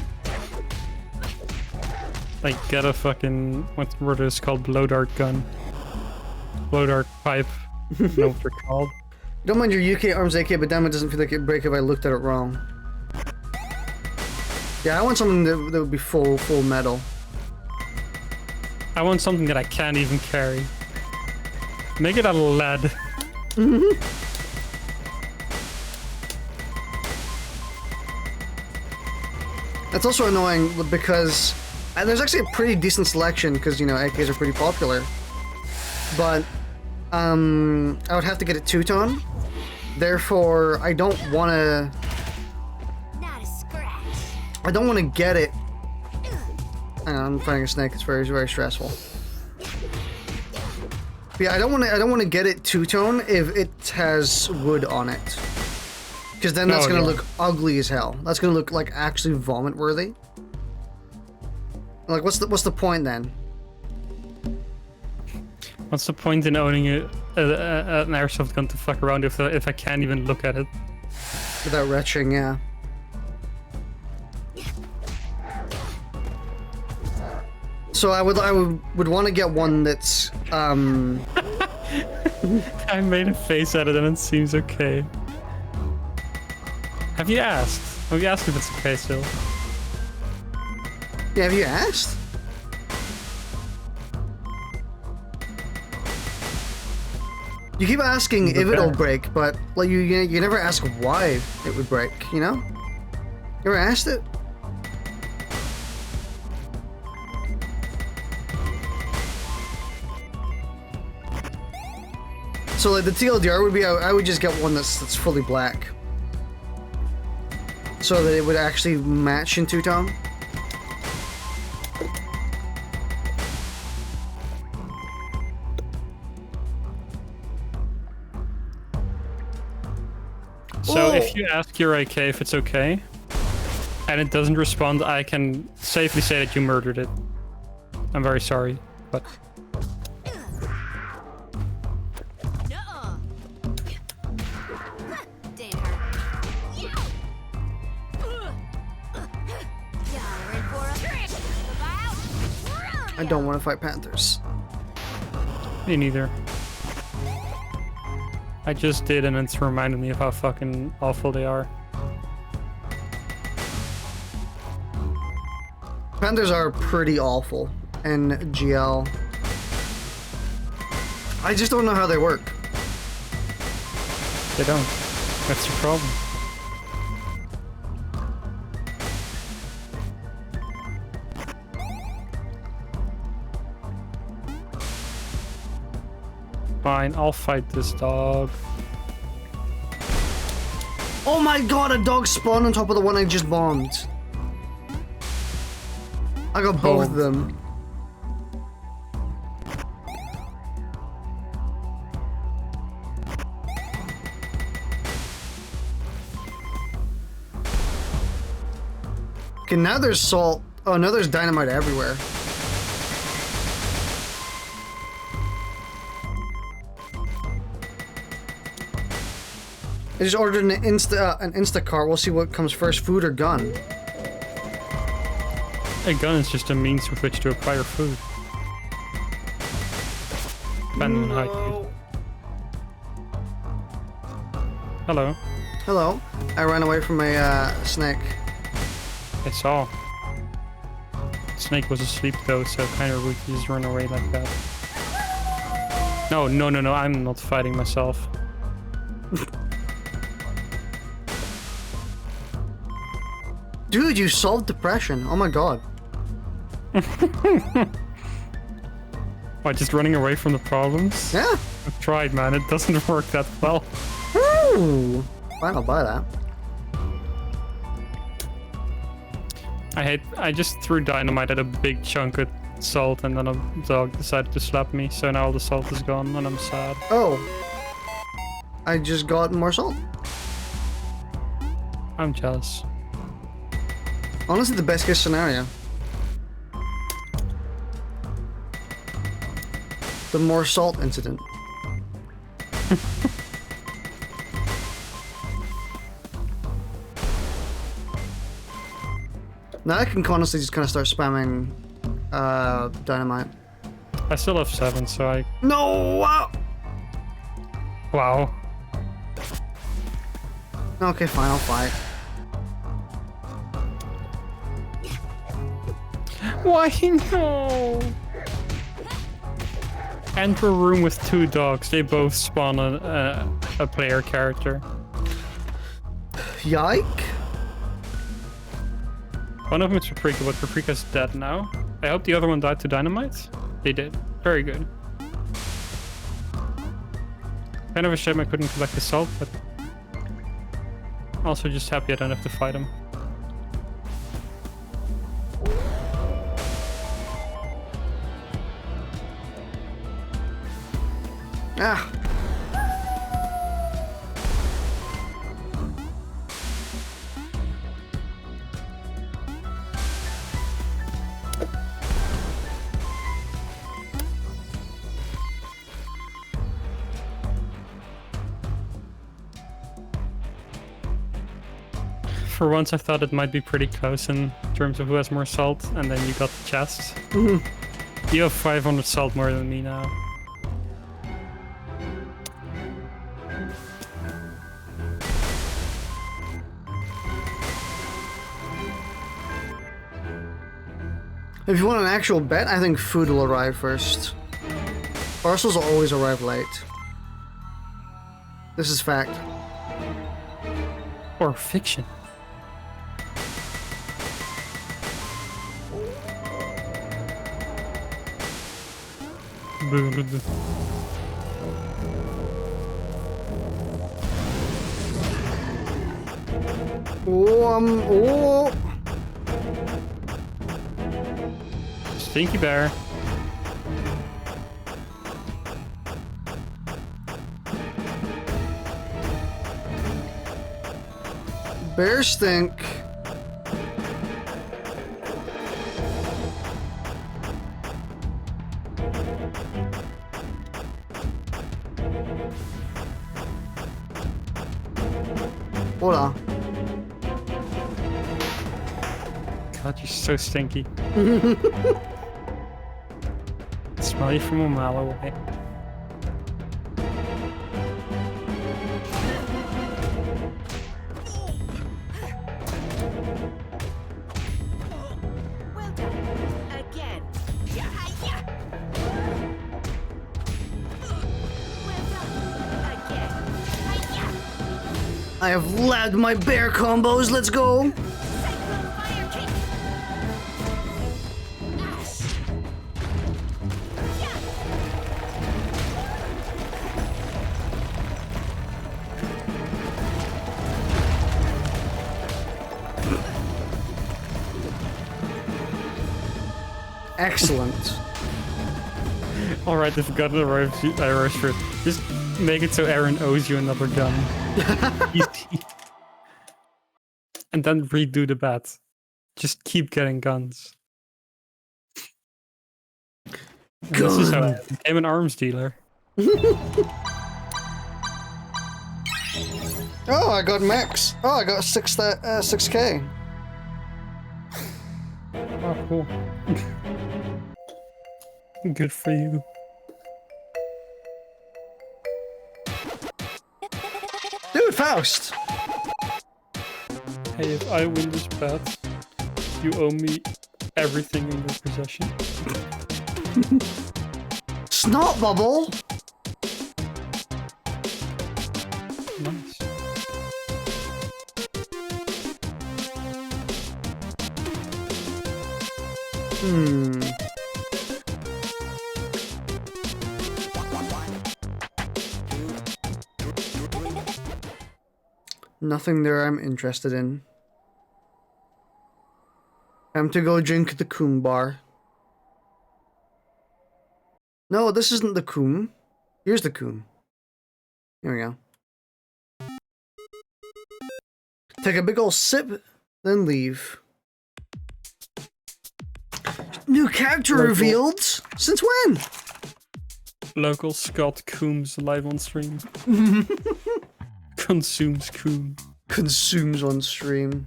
like get a fucking what is called blow dart gun, blow dart pipe. I don't know what they're called. Don't mind your UK arms AK, but damn, it doesn't feel like it'd break if I looked at it wrong. Yeah, I want something that would be full metal. I want something that I can't even carry. Make it out of lead. That's also annoying because there's actually a pretty decent selection because, you know, AKs are pretty popular. But I would have to get it two-tone. Therefore, I don't want to... Not a scratch. I don't want to get it... Hang on, I'm fighting a snake. It's very, very stressful. But yeah, I don't want to get it two-tone if it has wood on it. Because then that's gonna look ugly as hell. That's gonna look like actually vomit-worthy. Like, what's the point then? What's the point in owning an airsoft gun to fuck around if I can't even look at it? Without retching, yeah. So I would want to get one that's I made a face at it and it seems okay. Have you asked? Have you asked if it's okay still? Yeah, have you asked? You keep asking if it'll break, but like you never ask why it would break, you know? You ever asked it? So like the TLDR would be, I would just get one that's fully black. So that it would actually match in two-tone. So if you ask your AK if it's okay, and it doesn't respond, I can safely say that you murdered it. I'm very sorry, but... Nuh-uh. Didn't hurt. Y'all in for a trip. I don't want to fight panthers. Me neither. I just did, and it's reminded me of how fucking awful they are. Panthers are pretty awful. and GL. I just don't know how they work. They don't. That's the problem. Fine, I'll fight this dog. Oh my god, a dog spawned on top of the one I just bombed. I got both of them. Okay, now there's salt. Oh, now there's dynamite everywhere. I just ordered an Instacart. We'll see what comes first, food or gun. A gun is just a means with which to acquire food. Depending on how you... Hello. Hello. I ran away from a snake. I saw. Snake was asleep though, so kind of rude to just run away like that. No, I'm not fighting myself. Dude, you solved depression. Oh my god. What, just running away from the problems? Yeah. I've tried, man. It doesn't work that well. Ooh. Fine, I'll buy that. I just threw dynamite at a big chunk of salt and then a dog decided to slap me, so now all the salt is gone and I'm sad. Oh. I just got more salt. I'm jealous. Honestly, the best case scenario. The more salt incident. Now I can honestly just kind of start spamming dynamite. I still have 7, so I... No! Wow! Wow. Okay, fine, I'll fight. Why no? Enter a room with 2 dogs. They both spawn a player character. Yike? One of them is Paprika, but Paprika's dead now. I hope the other one died to dynamite. They did. Very good. Kind of a shame I couldn't collect the salt, but also just happy I don't have to fight him. Ah. For once I thought it might be pretty close in terms of who has more salt, and then you got the chest. Mm-hmm. You have 500 salt more than me now. If you want an actual bet, I think food will arrive first. Parcels will always arrive late. This is fact. Or fiction. Oh. Stinky bear. Bear stink. Hold on. God, you're so stinky. Smell you from a mile away. Well done. Again. Yeah. I have labbed my bear combos. Let's go. Excellent. Alright, I forgot the arrows for it. Just make it so Aaron owes you another gun. Easy. And then redo the bet. Just keep getting guns. And this is how I became an arms dealer. Oh, I got max. Oh, I got 6K. Oh, cool. Good for you. Dude, Faust! Hey, if I win this bet, you owe me everything in your possession. Snot bubble! Nice. Nothing there I'm interested in. Time to go drink the Coom bar. No, this isn't the Coom. Here's the Coom. Here we go. Take a big ol' sip, then leave. New character revealed? Since when? Local Scott Coombs live on stream. Consumes Coom. Consumes on stream.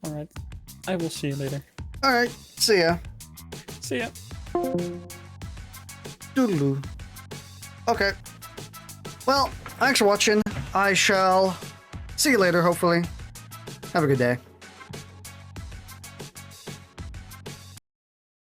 Alright. I will see you later. Alright, see ya. See ya. Doodaloo. Okay. Well, thanks for watching. I shall see you later, hopefully. Have a good day.